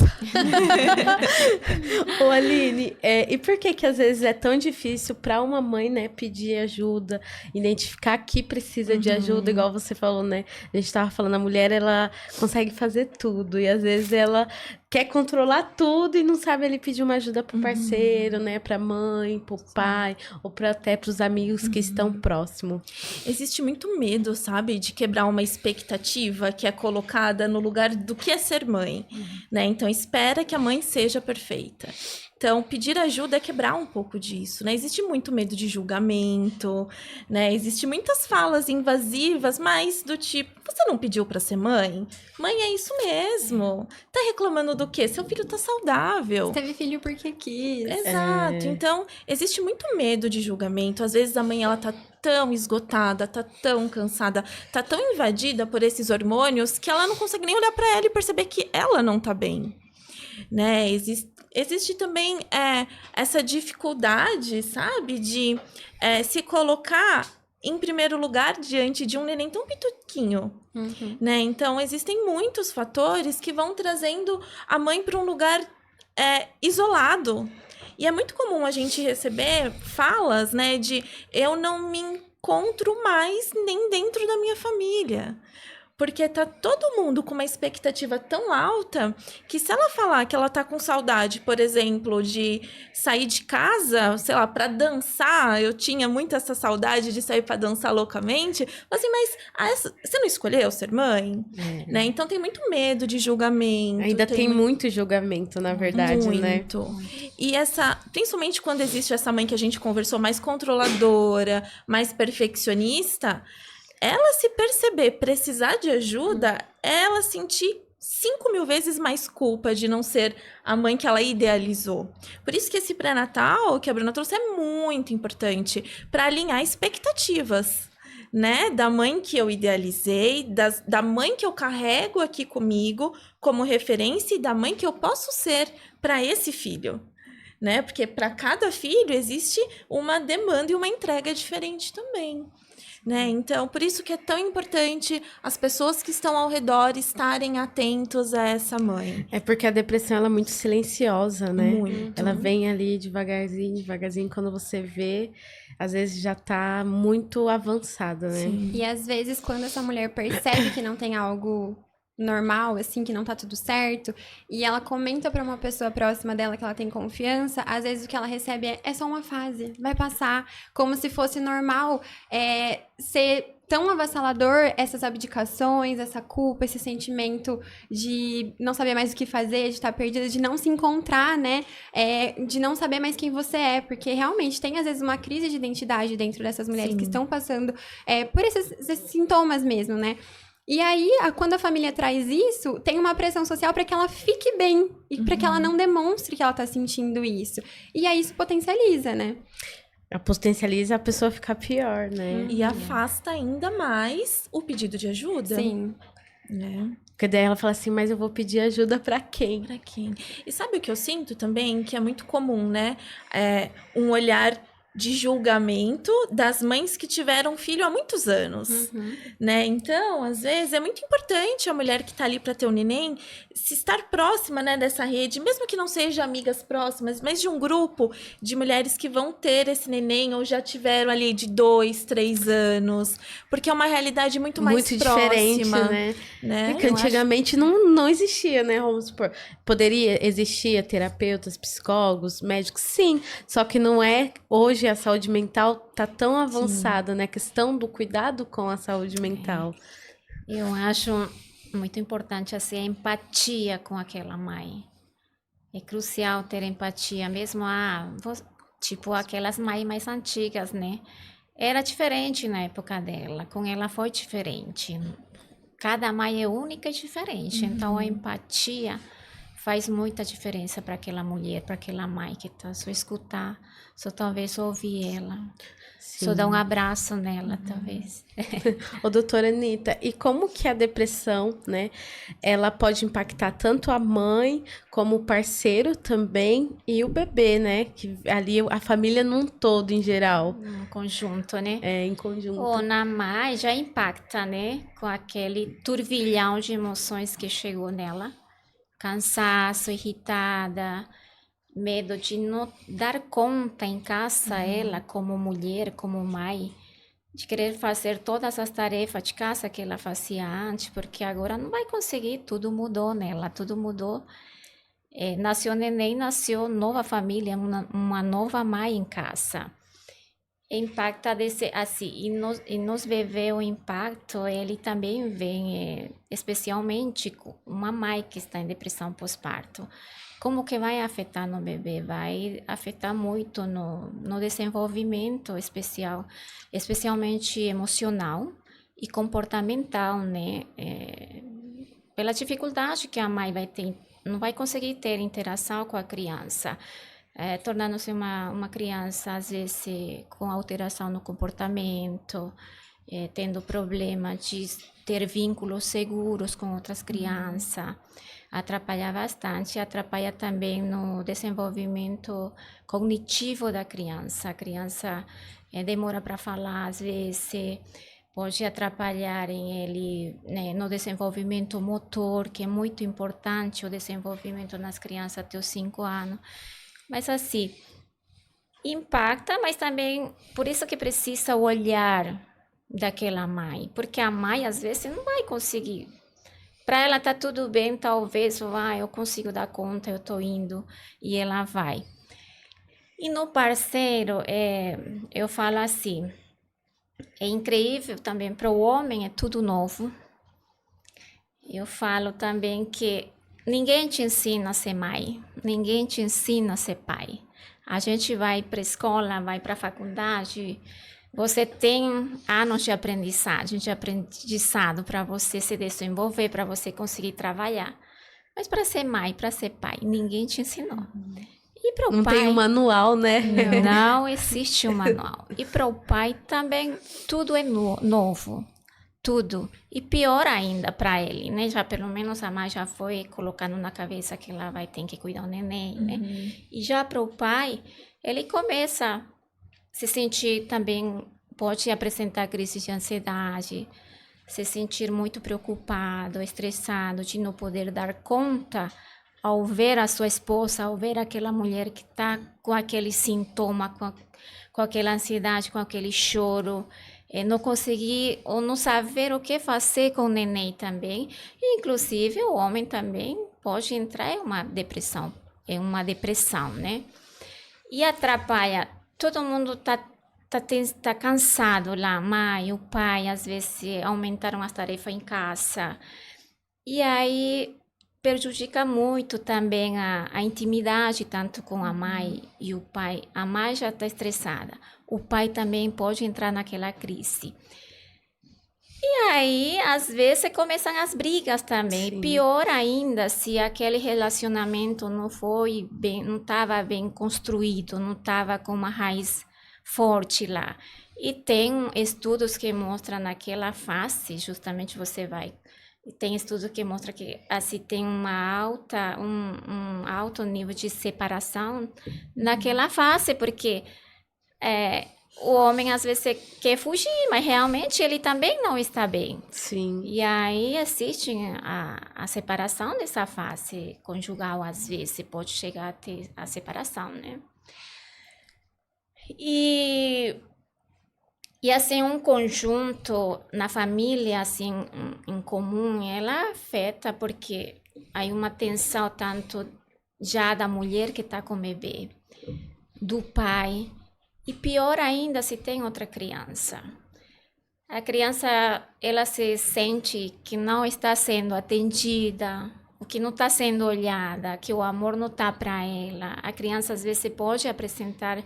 Ô, Aline, e por que às vezes é tão difícil para uma mãe, né, pedir ajuda, identificar que precisa de ajuda, igual você falou, né? A gente tava falando, a mulher, ela consegue fazer tudo e às vezes ela quer controlar tudo e não sabe ele pedir uma ajuda pro parceiro, né, pra mãe, pro pai, ou até pros amigos que estão próximos. Existe muito medo, sabe, de quebrar uma expectativa que é colocada no lugar do que é ser mãe. Né? Então, espera que a mãe seja perfeita. Então, pedir ajuda é quebrar um pouco disso, né? Existe muito medo de julgamento, né? Existe muitas falas invasivas, mas do tipo, você não pediu pra ser mãe? Mãe, é isso mesmo. Tá reclamando do quê? Seu filho tá saudável. Você teve filho porque quis. Exato. Então, existe muito medo de julgamento. Às vezes a mãe, ela tá tão esgotada, tá tão cansada, tá tão invadida por esses hormônios que ela não consegue nem olhar pra ela e perceber que ela não tá bem, né? Existe também essa dificuldade, sabe, de se colocar em primeiro lugar diante de um neném tão pituquinho, né? Então, existem muitos fatores que vão trazendo a mãe para um lugar isolado. E é muito comum a gente receber falas, né, de eu não me encontro mais nem dentro da minha família. Porque tá todo mundo com uma expectativa tão alta que se ela falar que ela tá com saudade, por exemplo, de sair de casa, sei lá, pra dançar, eu tinha muito essa saudade de sair pra dançar loucamente, assim, mas você não escolheu ser mãe? Né? Então tem muito medo de julgamento. Ainda tem muito julgamento, na verdade, né? Muito. E principalmente quando existe essa mãe que a gente conversou, mais controladora, mais perfeccionista, ela se perceber precisar de ajuda, ela sentir 5.000 vezes mais culpa de não ser a mãe que ela idealizou. Por isso que esse pré-natal que a Bruna trouxe é muito importante para alinhar expectativas, né? Da mãe que eu idealizei, da mãe que eu carrego aqui comigo como referência e da mãe que eu posso ser para esse filho, né? Porque para cada filho existe uma demanda e uma entrega diferente também. né? Então, por isso que é tão importante as pessoas que estão ao redor estarem atentos a essa mãe. É porque a depressão ela é muito silenciosa, né? Muito. Ela vem ali devagarzinho, devagarzinho, quando você vê, às vezes já tá muito avançada, né? Sim. E às vezes, quando essa mulher percebe que não tem algo normal, assim, que não tá tudo certo, e ela comenta pra uma pessoa próxima dela que ela tem confiança, às vezes o que ela recebe é só uma fase, vai passar, como se fosse normal ser tão avassalador essas abdicações, essa culpa, esse sentimento de não saber mais o que fazer, de estar perdida, de não se encontrar, né? De não saber mais quem você é, porque realmente tem às vezes uma crise de identidade dentro dessas mulheres Sim. que estão passando por esses sintomas mesmo, né? E aí, quando a família traz isso, tem uma pressão social para que ela fique bem e para que ela não demonstre que ela tá sentindo isso. E aí isso potencializa, né? Potencializa a pessoa ficar pior, né? E afasta ainda mais o pedido de ajuda. Sim. Né? Porque daí ela fala assim, mas eu vou pedir ajuda pra quem? Pra quem? E sabe o que eu sinto também? Que é muito comum, né? Um olhar de julgamento das mães que tiveram filho há muitos anos, né? Então, às vezes, é muito importante a mulher que tá ali para ter um neném se estar próxima, né, dessa rede, mesmo que não seja amigas próximas, mas de um grupo de mulheres que vão ter esse neném ou já tiveram ali de 2, 3 anos, porque é uma realidade muito mais Muito próxima, diferente, né? Porque Eu antigamente não existia, né? Vamos supor. Poderia existir terapeutas, psicólogos, médicos, sim. Só que não é. Hoje a saúde mental tá tão avançada, né? A questão do cuidado com a saúde mental. Eu acho muito importante assim, a empatia com aquela mãe. É crucial ter empatia, mesmo tipo aquelas mães mais antigas, né? Era diferente na época dela, com ela foi diferente. Cada mãe é única e diferente, então a empatia faz muita diferença para aquela mulher, para aquela mãe que tá só escutar, só talvez ouvir ela. Só dar um abraço nela, talvez. Ô, doutora Anitta, e como que a depressão, né, ela pode impactar tanto a mãe, como o parceiro também, e o bebê, né, que ali a família num todo, em geral. Um conjunto, né? Em conjunto. Ou na mãe já impacta, né? Com aquele turbilhão de emoções que chegou nela. Cansaço, irritada, medo de não dar conta em casa, ela como mulher, como mãe, de querer fazer todas as tarefas de casa que ela fazia antes, porque agora não vai conseguir, tudo mudou nela, tudo mudou. Nasceu neném, nasceu nova família, uma nova mãe em casa. Impacta desse, assim, e nos bebês o impacto, ele também vem, especialmente com uma mãe que está em depressão pós-parto. Como que vai afetar no bebê? Vai afetar muito no desenvolvimento especialmente emocional e comportamental, né? Pela dificuldade que a mãe vai ter, não vai conseguir ter interação com a criança. Tornando-se uma criança, às vezes, com alteração no comportamento, tendo problema de ter vínculos seguros com outras crianças, atrapalha bastante, atrapalha também no desenvolvimento cognitivo da criança. A criança demora para falar, às vezes, pode atrapalhar ele, né, no desenvolvimento motor, que é muito importante, o desenvolvimento nas crianças até os 5 anos. Mas assim, impacta, mas também por isso que precisa o olhar daquela mãe. Porque a mãe, às vezes, não vai conseguir. Para ela tá tudo bem, talvez, eu consigo dar conta, eu tô indo, e ela vai. E no parceiro, eu falo assim, é incrível também, para o homem é tudo novo. Eu falo também que ninguém te ensina a ser mãe, ninguém te ensina a ser pai. A gente vai para a escola, vai para a faculdade, você tem anos de aprendizado para você se desenvolver, para você conseguir trabalhar. Mas para ser mãe, para ser pai, ninguém te ensinou. E para o não pai, tem um manual, né? Não existe um manual. E para o pai também tudo é novo. Tudo. E pior ainda para ele, né? Já pelo menos a mãe já foi colocando na cabeça que ela vai ter que cuidar do neném, né? E já para o pai, ele começa a se sentir também pode apresentar crise de ansiedade, se sentir muito preocupado, estressado, de não poder dar conta ao ver a sua esposa, ao ver aquela mulher que está com aquele sintoma, com aquela ansiedade, com aquele choro, não conseguir ou não saber o que fazer com o neném também. E, inclusive, o homem também pode entrar em uma depressão, né? E atrapalha, todo mundo tá cansado lá, a mãe, o pai, às vezes aumentaram as tarefas em casa. E aí prejudica muito também a intimidade, tanto com a mãe e o pai. A mãe já está estressada, o pai também pode entrar naquela crise. E aí, às vezes, começam as brigas também. Sim. Pior ainda, se aquele relacionamento não estava bem construído, não estava com uma raiz forte lá. E tem estudos que mostram naquela fase, justamente tem estudos que mostram que assim tem um alto nível de separação naquela fase, porque o homem às vezes quer fugir, mas realmente ele também não está bem. Sim. E aí existe a separação dessa fase conjugal, às vezes pode chegar a ter a separação, né? E assim, um conjunto na família, assim, em comum, ela afeta porque há uma tensão tanto já da mulher que está com o bebê, do pai, e pior ainda se tem outra criança. A criança, ela se sente que não está sendo atendida, que não está sendo olhada, que o amor não está para ela. A criança, às vezes, pode apresentar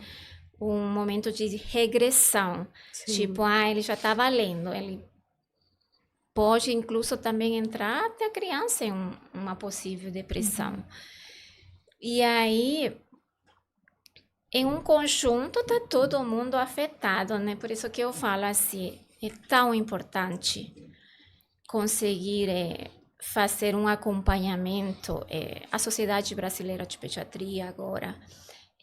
um momento de regressão. Sim. Tipo, ele já está valendo. Ele pode, incluso, também entrar até a criança em uma possível depressão. E aí, em um conjunto, está todo mundo afetado, né? Por isso que eu falo assim, é tão importante conseguir fazer um acompanhamento. A Sociedade Brasileira de Pediatria agora,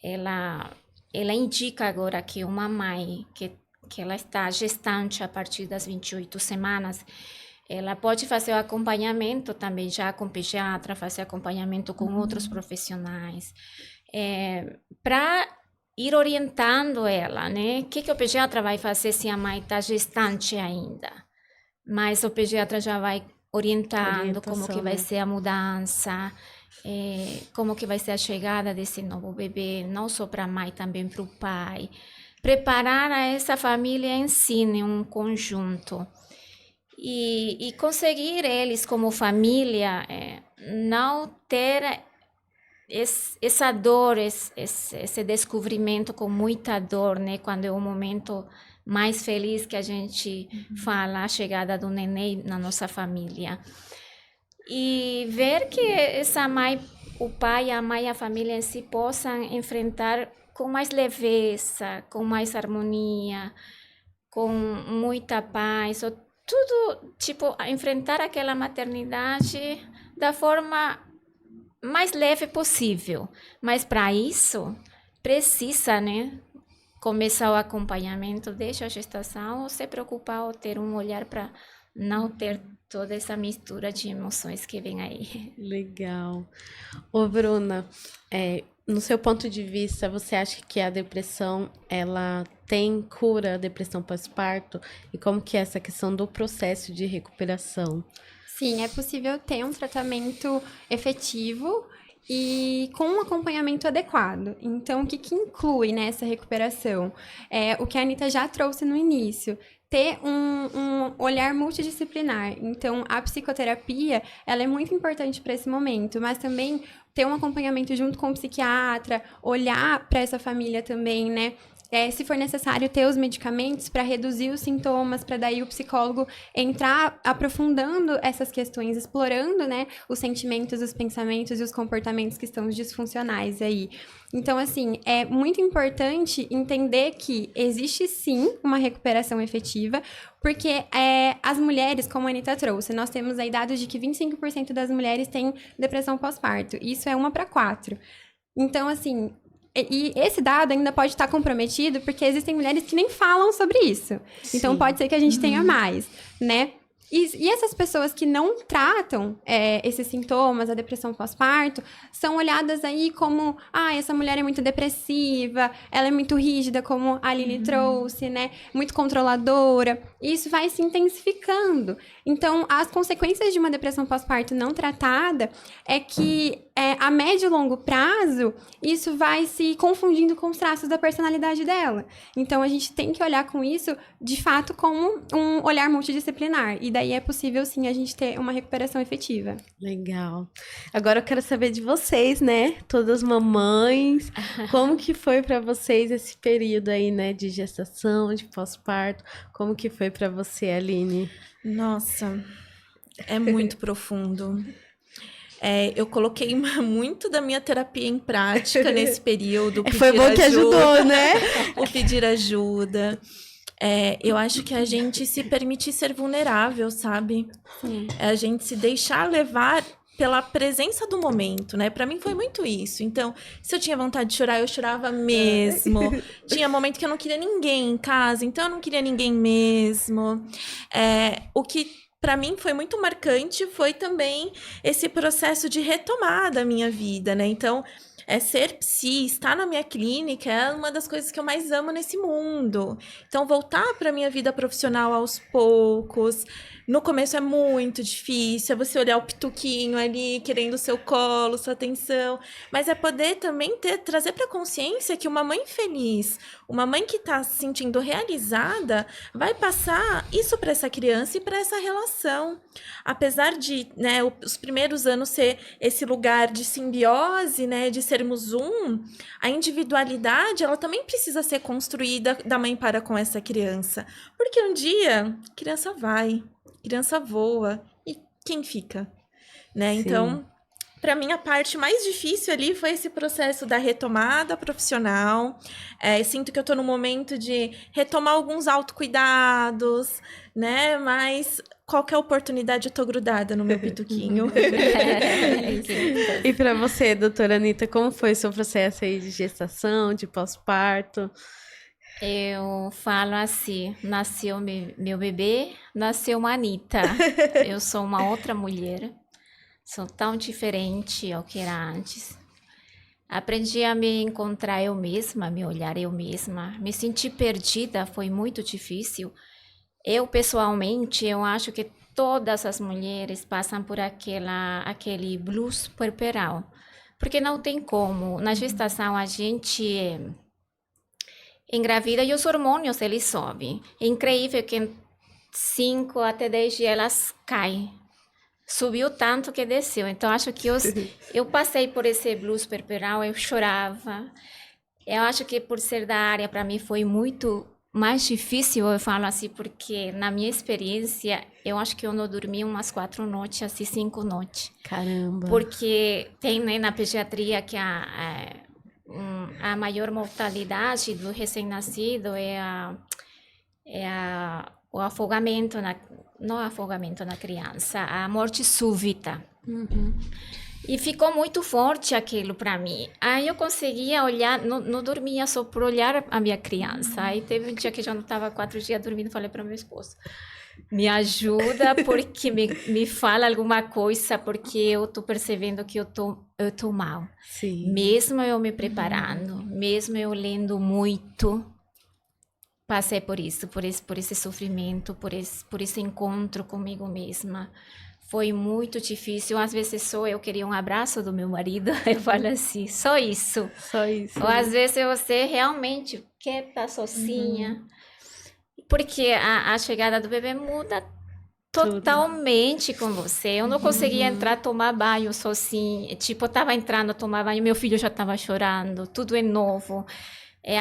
ela indica agora que uma mãe que ela está gestante a partir das 28 semanas, ela pode fazer o acompanhamento também já com pediatra, fazer acompanhamento com outros profissionais, para ir orientando ela, né? O que o pediatra vai fazer se a mãe está gestante ainda? Mas o pediatra já vai orientando como que vai ser a mudança, como que vai ser a chegada desse novo bebê, não só para a mãe, também para o pai. Preparar a essa família em si, em um conjunto. E conseguir eles, como família, não ter essa dor, esse descobrimento com muita dor, né? Quando é o momento mais feliz que a gente fala, a chegada do neném na nossa família. E ver que essa mãe, o pai, a mãe e a família em si possam enfrentar com mais leveza, com mais harmonia, com muita paz, tudo, tipo, enfrentar aquela maternidade da forma mais leve possível. Mas para isso, precisa, né, começar o acompanhamento desde a gestação, ou se preocupar ou ter um olhar para não ter toda essa mistura de emoções que vem aí. Legal. Ô, Bruna, no seu ponto de vista, você acha que a depressão, ela tem cura, a depressão pós-parto? E como que é essa questão do processo de recuperação? Sim, é possível ter um tratamento efetivo e com um acompanhamento adequado. Então, o que inclui nessa recuperação? O que a Anita já trouxe no início, ter um olhar multidisciplinar. Então, a psicoterapia, ela é muito importante para esse momento, mas também ter um acompanhamento junto com o psiquiatra, olhar para essa família também, né? Se for necessário, ter os medicamentos para reduzir os sintomas, para daí o psicólogo entrar aprofundando essas questões, explorando, né, os sentimentos, os pensamentos e os comportamentos que estão disfuncionais aí. Então, assim, é muito importante entender que existe sim uma recuperação efetiva, porque as mulheres, como a Anita trouxe, nós temos aí dados de que 25% das mulheres têm depressão pós-parto. Isso é 1 para 4. Então, assim, E esse dado ainda pode estar comprometido porque existem mulheres que nem falam sobre isso. Então, Sim. pode ser que a gente tenha mais, né? E essas pessoas que não tratam esses sintomas, a depressão pós-parto, são olhadas aí como, essa mulher é muito depressiva, ela é muito rígida, como a Aline trouxe, né? Muito controladora. E isso vai se intensificando. Então, as consequências de uma depressão pós-parto não tratada é que, a médio e longo prazo, isso vai se confundindo com os traços da personalidade dela. Então, a gente tem que olhar com isso, de fato, como um olhar multidisciplinar. E daí é possível, sim, a gente ter uma recuperação efetiva. Legal. Agora eu quero saber de vocês, né? Todas mamães. Como que foi pra vocês esse período aí, né? De gestação, de pós-parto. Como que foi pra você, Aline? Nossa, é muito profundo. Eu coloquei muito da minha terapia em prática nesse período. Foi bom que ajudou, né? O pedir ajuda. Eu acho que a gente se permitir ser vulnerável, sabe? Sim. A gente se deixar levar pela presença do momento, né? Pra mim foi muito isso. Então, se eu tinha vontade de chorar, eu chorava mesmo. Tinha momento que eu não queria ninguém em casa, então eu não queria ninguém mesmo. O que pra mim foi muito marcante foi também esse processo de retomada da minha vida, né? Então, ser psi, estar na minha clínica é uma das coisas que eu mais amo nesse mundo. Então, voltar para minha vida profissional aos poucos. No começo é muito difícil, é você olhar o pituquinho ali, querendo o seu colo, sua atenção. Mas é poder também trazer para consciência que uma mãe feliz, uma mãe que está se sentindo realizada, vai passar isso para essa criança e para essa relação. Apesar de, né, os primeiros anos ser esse lugar de simbiose, né, de sermos a individualidade, ela também precisa ser construída da mãe para com essa criança. Porque um dia, a criança vai, a criança voa, e quem fica? Né? Então, para mim, a parte mais difícil ali foi esse processo da retomada profissional. Sinto que eu estou no momento de retomar alguns autocuidados, né? Mas qualquer oportunidade eu tô grudada no meu pituquinho. E pra você, doutora Anitta, como foi o seu processo aí de gestação, de pós-parto? Eu falo assim, nasceu meu bebê, nasceu uma Anitta. Eu sou uma outra mulher, sou tão diferente ao que era antes. Aprendi a me encontrar eu mesma, a me olhar eu mesma. Me sentir perdida foi muito difícil. Eu, pessoalmente, eu acho que todas as mulheres passam por aquele blues puerperal. Porque não tem como. Na gestação, a gente engravida e os hormônios, eles sobem. É incrível que em 5 até 10 dias elas caem. Subiu tanto que desceu. Então, acho que eu passei por esse blues puerperal, eu chorava. Eu acho que por ser da área, para mim, foi muito mais difícil, eu falo assim, porque na minha experiência, eu acho que eu não dormi umas 4 noites, assim, 5 noites. Caramba! Porque tem, né, na pediatria que a maior mortalidade do recém-nascido o afogamento, não afogamento na criança, a morte súbita. Uhum. E ficou muito forte aquilo para mim. Aí eu conseguia olhar, não dormia só por olhar a minha criança. Aí teve um dia que eu já não estava 4 dias dormindo, falei para meu esposo, me ajuda porque me fala alguma coisa, porque eu tô percebendo que eu tô mal. Sim. Mesmo eu me preparando, mesmo eu lendo muito, passei por isso, por esse sofrimento, por esse encontro comigo mesma. Foi muito difícil. Às vezes só eu queria um abraço do meu marido. Eu falo assim, só isso. Só isso. Ou às vezes você realmente quer estar sozinha. Porque a chegada do bebê muda totalmente com você. Eu não conseguia entrar, tomar banho sozinha. Tipo, eu estava entrando, tomar banho, meu filho já estava chorando. Tudo é novo.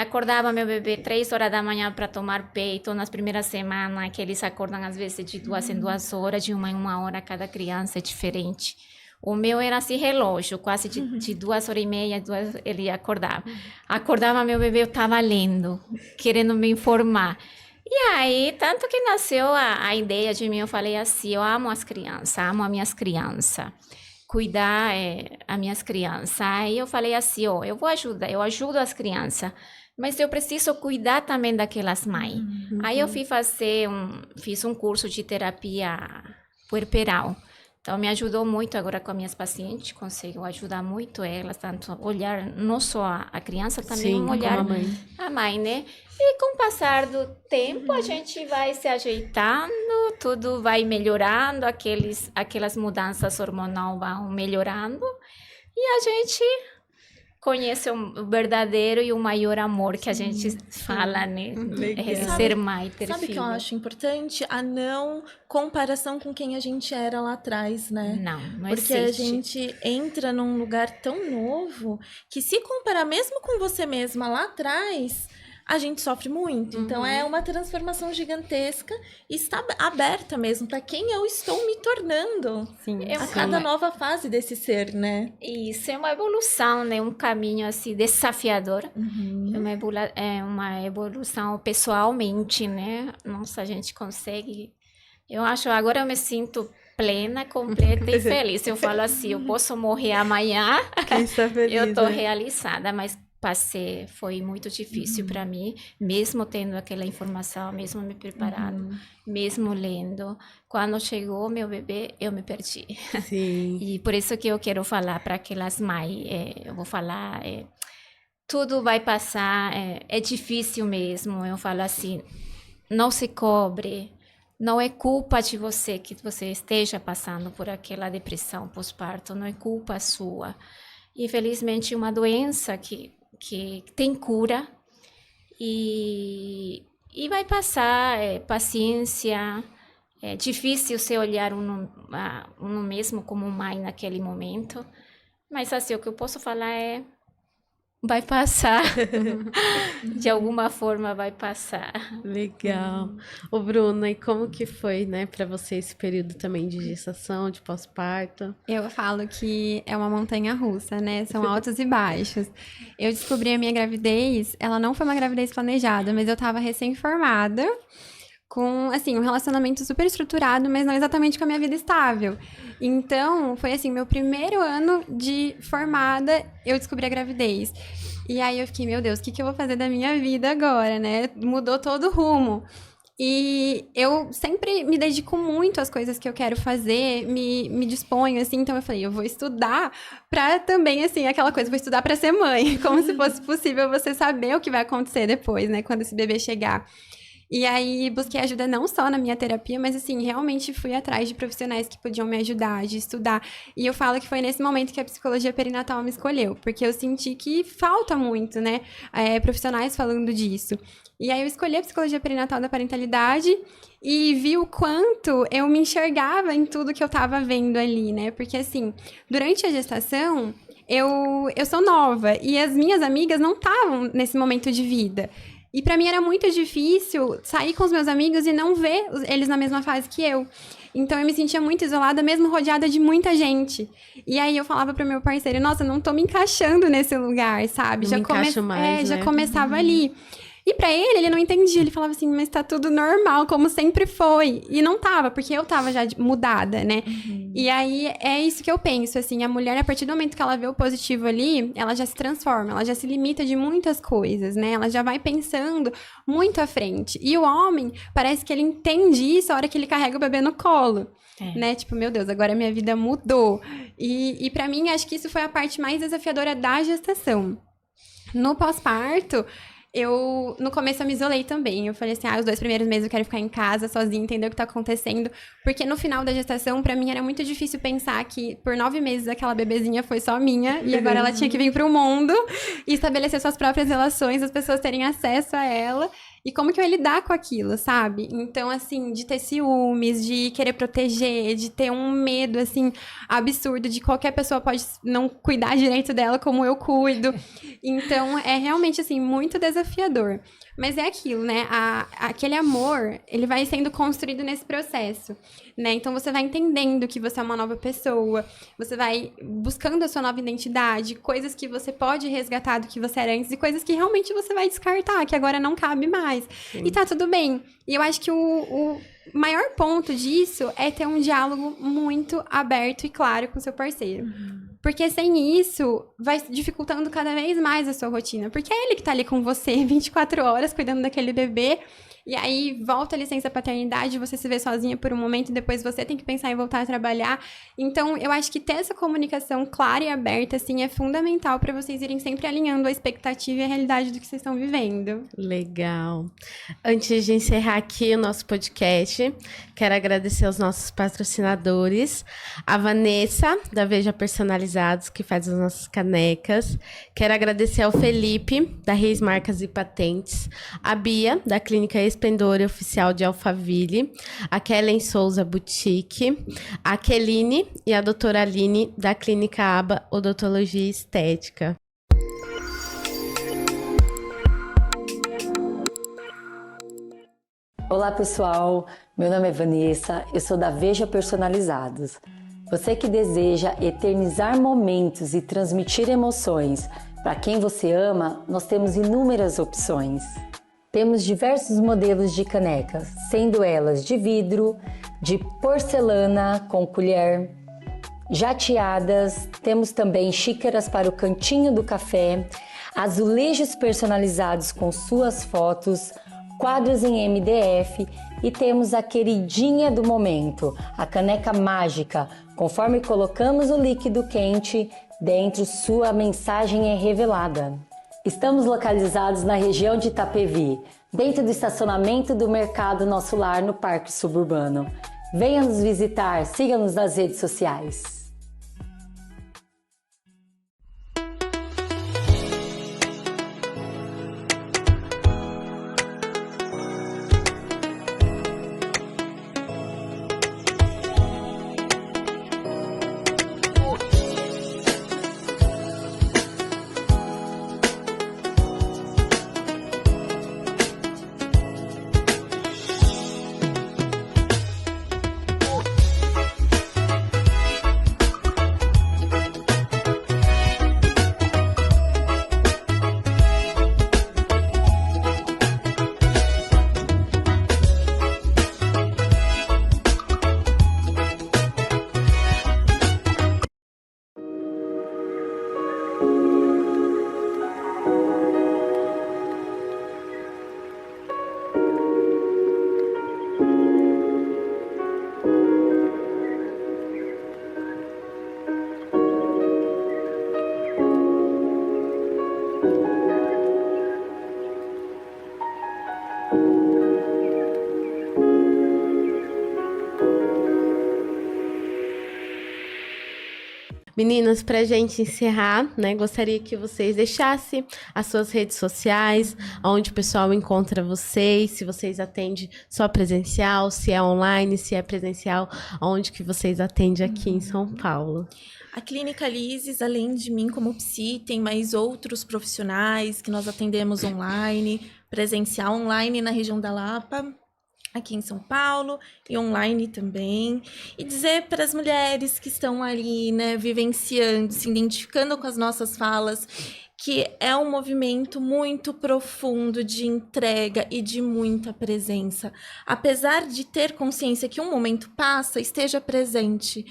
Acordava meu bebê 3 horas da manhã para tomar peito nas primeiras semanas, que eles acordam às vezes de 2 em 2 horas, de 1 em 1 hora, cada criança é diferente. O meu era assim, relógio, quase de 2 horas e meia, ele acordava. Acordava meu bebê, eu estava lendo, querendo me informar. E aí, tanto que nasceu a ideia de mim, eu falei assim, eu amo as crianças, amo as minhas crianças. cuidar as minhas crianças. Aí eu falei assim, ó, eu ajudo as crianças, mas eu preciso cuidar também daquelas mães. Aí eu fiz um curso de terapia puerperal. Então, me ajudou muito agora com as minhas pacientes, consigo ajudar muito elas, tanto olhar não só a criança, também Sim, olhar como a mãe, né? E com o passar do tempo, a gente vai se ajeitando, tudo vai melhorando, aquelas mudanças hormonais vão melhorando, e a gente conhece o verdadeiro e o maior amor que a gente fala, né? Legal. Ser mãe, ter Sabe o que eu filho. acho importante? A não comparação com quem a gente era lá atrás, né? Não Porque existe. a gente entra num lugar tão novo que se comparar mesmo com você mesma lá atrás, a gente sofre muito. Então é uma transformação gigantesca e está aberta mesmo para quem eu estou me tornando Sim. a cada nova fase desse ser, né? Isso é uma evolução, né? Um caminho assim desafiador. É uma evolução pessoalmente, né? Nossa, a gente consegue. Eu acho, agora eu me sinto plena, completa e feliz. Eu falo assim, eu posso morrer amanhã, Quem está feliz, eu tô né? realizada, mas foi muito difícil para mim, mesmo tendo aquela informação, mesmo me preparando, mesmo lendo. Quando chegou meu bebê, eu me perdi. Sim. E por isso que eu quero falar para aquelas mães, eu vou falar, tudo vai passar, é difícil mesmo. Eu falo assim, não se cobre, não é culpa de você que você esteja passando por aquela depressão pós-parto, não é culpa sua. Infelizmente, uma doença que tem cura e vai passar, paciência. É difícil você olhar um mesmo como mãe naquele momento, mas assim, o que eu posso falar é, vai passar, de alguma forma vai passar. Legal. Ô, Bruna, e como que foi, né, para você esse período também de gestação, de pós-parto? Eu falo que é uma montanha russa, né? São altos e baixos. Eu descobri a minha gravidez, ela não foi uma gravidez planejada, mas eu tava recém-formada, com, assim, um relacionamento super estruturado, mas não exatamente com a minha vida estável. Então, foi assim, meu primeiro ano de formada, eu descobri a gravidez. E aí eu fiquei, meu Deus, o que eu vou fazer da minha vida agora, né? Mudou todo o rumo. E eu sempre me dedico muito às coisas que eu quero fazer, me disponho, assim, então eu falei, eu vou estudar pra também, assim, aquela coisa, vou estudar pra ser mãe, como se fosse possível você saber o que vai acontecer depois, né, quando esse bebê chegar. E aí, busquei ajuda não só na minha terapia, mas assim, realmente fui atrás de profissionais que podiam me ajudar, de estudar. E eu falo que foi nesse momento que a psicologia perinatal me escolheu, porque eu senti que falta muito, né, profissionais falando disso. E aí eu escolhi a psicologia perinatal da parentalidade e vi o quanto eu me enxergava em tudo que eu tava vendo ali, né, porque assim, durante a gestação, eu sou nova e as minhas amigas não estavam nesse momento de vida. E pra mim era muito difícil sair com os meus amigos e não ver eles na mesma fase que eu. Então eu me sentia muito isolada, mesmo rodeada de muita gente. E aí eu falava pro meu parceiro, nossa, não tô me encaixando nesse lugar, sabe? Não me encaixo mais, já né? começava ali. E pra ele não entendia, ele falava assim, mas tá tudo normal, como sempre foi. E não tava, porque eu tava já mudada, né? E aí, é isso que eu penso, assim, a mulher, a partir do momento que ela vê o positivo ali, ela já se transforma, ela já se limita de muitas coisas, né? Ela já vai pensando muito à frente. E o homem, parece que ele entende isso a hora que ele carrega o bebê no colo. Né? Tipo, meu Deus, agora minha vida mudou. E pra mim, acho que isso foi a parte mais desafiadora da gestação. No pós-parto, no começo eu me isolei também. Eu falei assim, os 2 primeiros meses eu quero ficar em casa sozinha, entender o que tá acontecendo. Porque no final da gestação, pra mim, era muito difícil pensar que por 9 meses aquela bebezinha foi só minha. E agora ela tinha que vir pro mundo e estabelecer suas próprias relações, as pessoas terem acesso a ela. E como que eu ia lidar com aquilo, sabe? Então, assim, de ter ciúmes, de querer proteger, de ter um medo, assim, absurdo, de qualquer pessoa pode não cuidar direito dela como eu cuido. Então, é realmente, assim, muito desafiador. Mas é aquilo, né? Aquele amor, ele vai sendo construído nesse processo, né? Então, você vai entendendo que você é uma nova pessoa, você vai buscando a sua nova identidade, coisas que você pode resgatar do que você era antes e coisas que realmente você vai descartar, que agora não cabe mais. Sim. E tá tudo bem. E eu acho que o maior ponto disso é ter um diálogo muito aberto e claro com o seu parceiro. Porque sem isso, vai dificultando cada vez mais a sua rotina. Porque é ele que tá ali com você 24 horas, cuidando daquele bebê. E aí, volta a licença paternidade, você se vê sozinha por um momento, e depois você tem que pensar em voltar a trabalhar. Então, eu acho que ter essa comunicação clara e aberta, assim, é fundamental para vocês irem sempre alinhando a expectativa e a realidade do que vocês estão vivendo. Legal. Antes de encerrar aqui o nosso podcast, quero agradecer aos nossos patrocinadores, a Vanessa, da Veja Personalizados, que faz as nossas canecas. Quero agradecer ao Felipe, da Reis Marcas e Patentes, a Bia, da Clínica Esplendor Oficial de Alphaville, a Kellen Souza Boutique, a Keline e a doutora Aline, da Clínica Aba Odontologia e Estética. Olá pessoal, meu nome é Vanessa, eu sou da Veja Personalizados. Você que deseja eternizar momentos e transmitir emoções para quem você ama, nós temos inúmeras opções. Temos diversos modelos de canecas, sendo elas de vidro, de porcelana com colher, jateadas, temos também xícaras para o cantinho do café, azulejos personalizados com suas fotos, quadros em MDF e temos a queridinha do momento, a caneca mágica. Conforme colocamos o líquido quente dentro, sua mensagem é revelada. Estamos localizados na região de Itapevi, dentro do estacionamento do Mercado Nosso Lar, no Parque Suburbano. Venha nos visitar, siga-nos nas redes sociais. Meninas, para a gente encerrar, né, gostaria que vocês deixassem as suas redes sociais, onde o pessoal encontra vocês, se vocês atendem só presencial, se é online, se é presencial, onde que vocês atendem aqui em São Paulo. A Clínica Lises, além de mim como psi, tem mais outros profissionais que nós atendemos online, presencial online na região da Lapa, aqui em São Paulo, e online também. E dizer para as mulheres que estão ali, né, vivenciando, se identificando com as nossas falas, que é um movimento muito profundo de entrega e de muita presença. Apesar de ter consciência que um momento passa, esteja presente,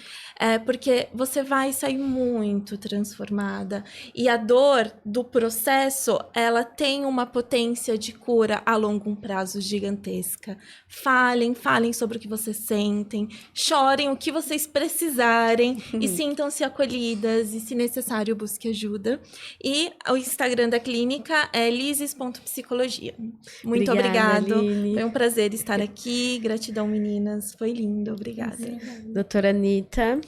porque você vai sair muito transformada. E a dor do processo, ela tem uma potência de cura a longo prazo gigantesca. Falem sobre o que vocês sentem, chorem o que vocês precisarem e sintam-se acolhidas e, se necessário, busque ajuda. E o Instagram da clínica é lises.psicologia. Muito obrigada. Foi um prazer estar aqui. Gratidão, meninas. Foi lindo. Obrigada. Doutora Anitta.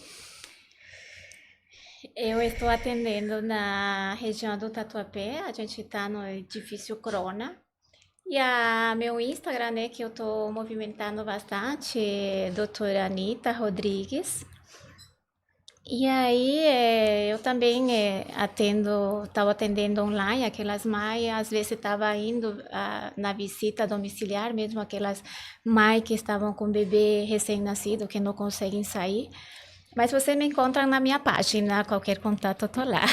Eu estou atendendo na região do Tatuapé. A gente está no edifício Corona. E meu Instagram, né, que eu estou movimentando bastante, é doutora Anitta Rodrigues. E aí, eu também estava atendendo online, aquelas mães, às vezes estava indo na visita domiciliar, mesmo aquelas mães que estavam com bebê recém-nascido, que não conseguem sair. Mas você me encontra na minha página, qualquer contato eu tô lá.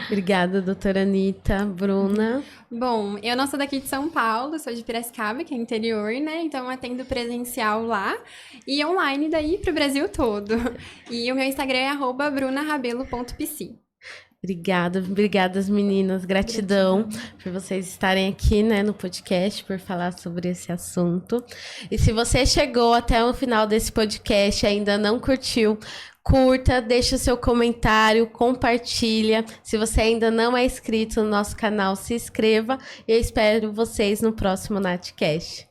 Obrigada, doutora Anitta. Bruna? Bom, eu não sou daqui de São Paulo, sou de Piracicaba, que é interior, né? Então, eu atendo presencial lá e online daí pro Brasil todo. E o meu Instagram é @brunarabelo.pc. Obrigadas meninas, gratidão por vocês estarem aqui, né, no podcast, por falar sobre esse assunto. E se você chegou até o final desse podcast e ainda não curtiu, curta, deixa o seu comentário, compartilha. Se você ainda não é inscrito no nosso canal, se inscreva. E eu espero vocês no próximo Natcast.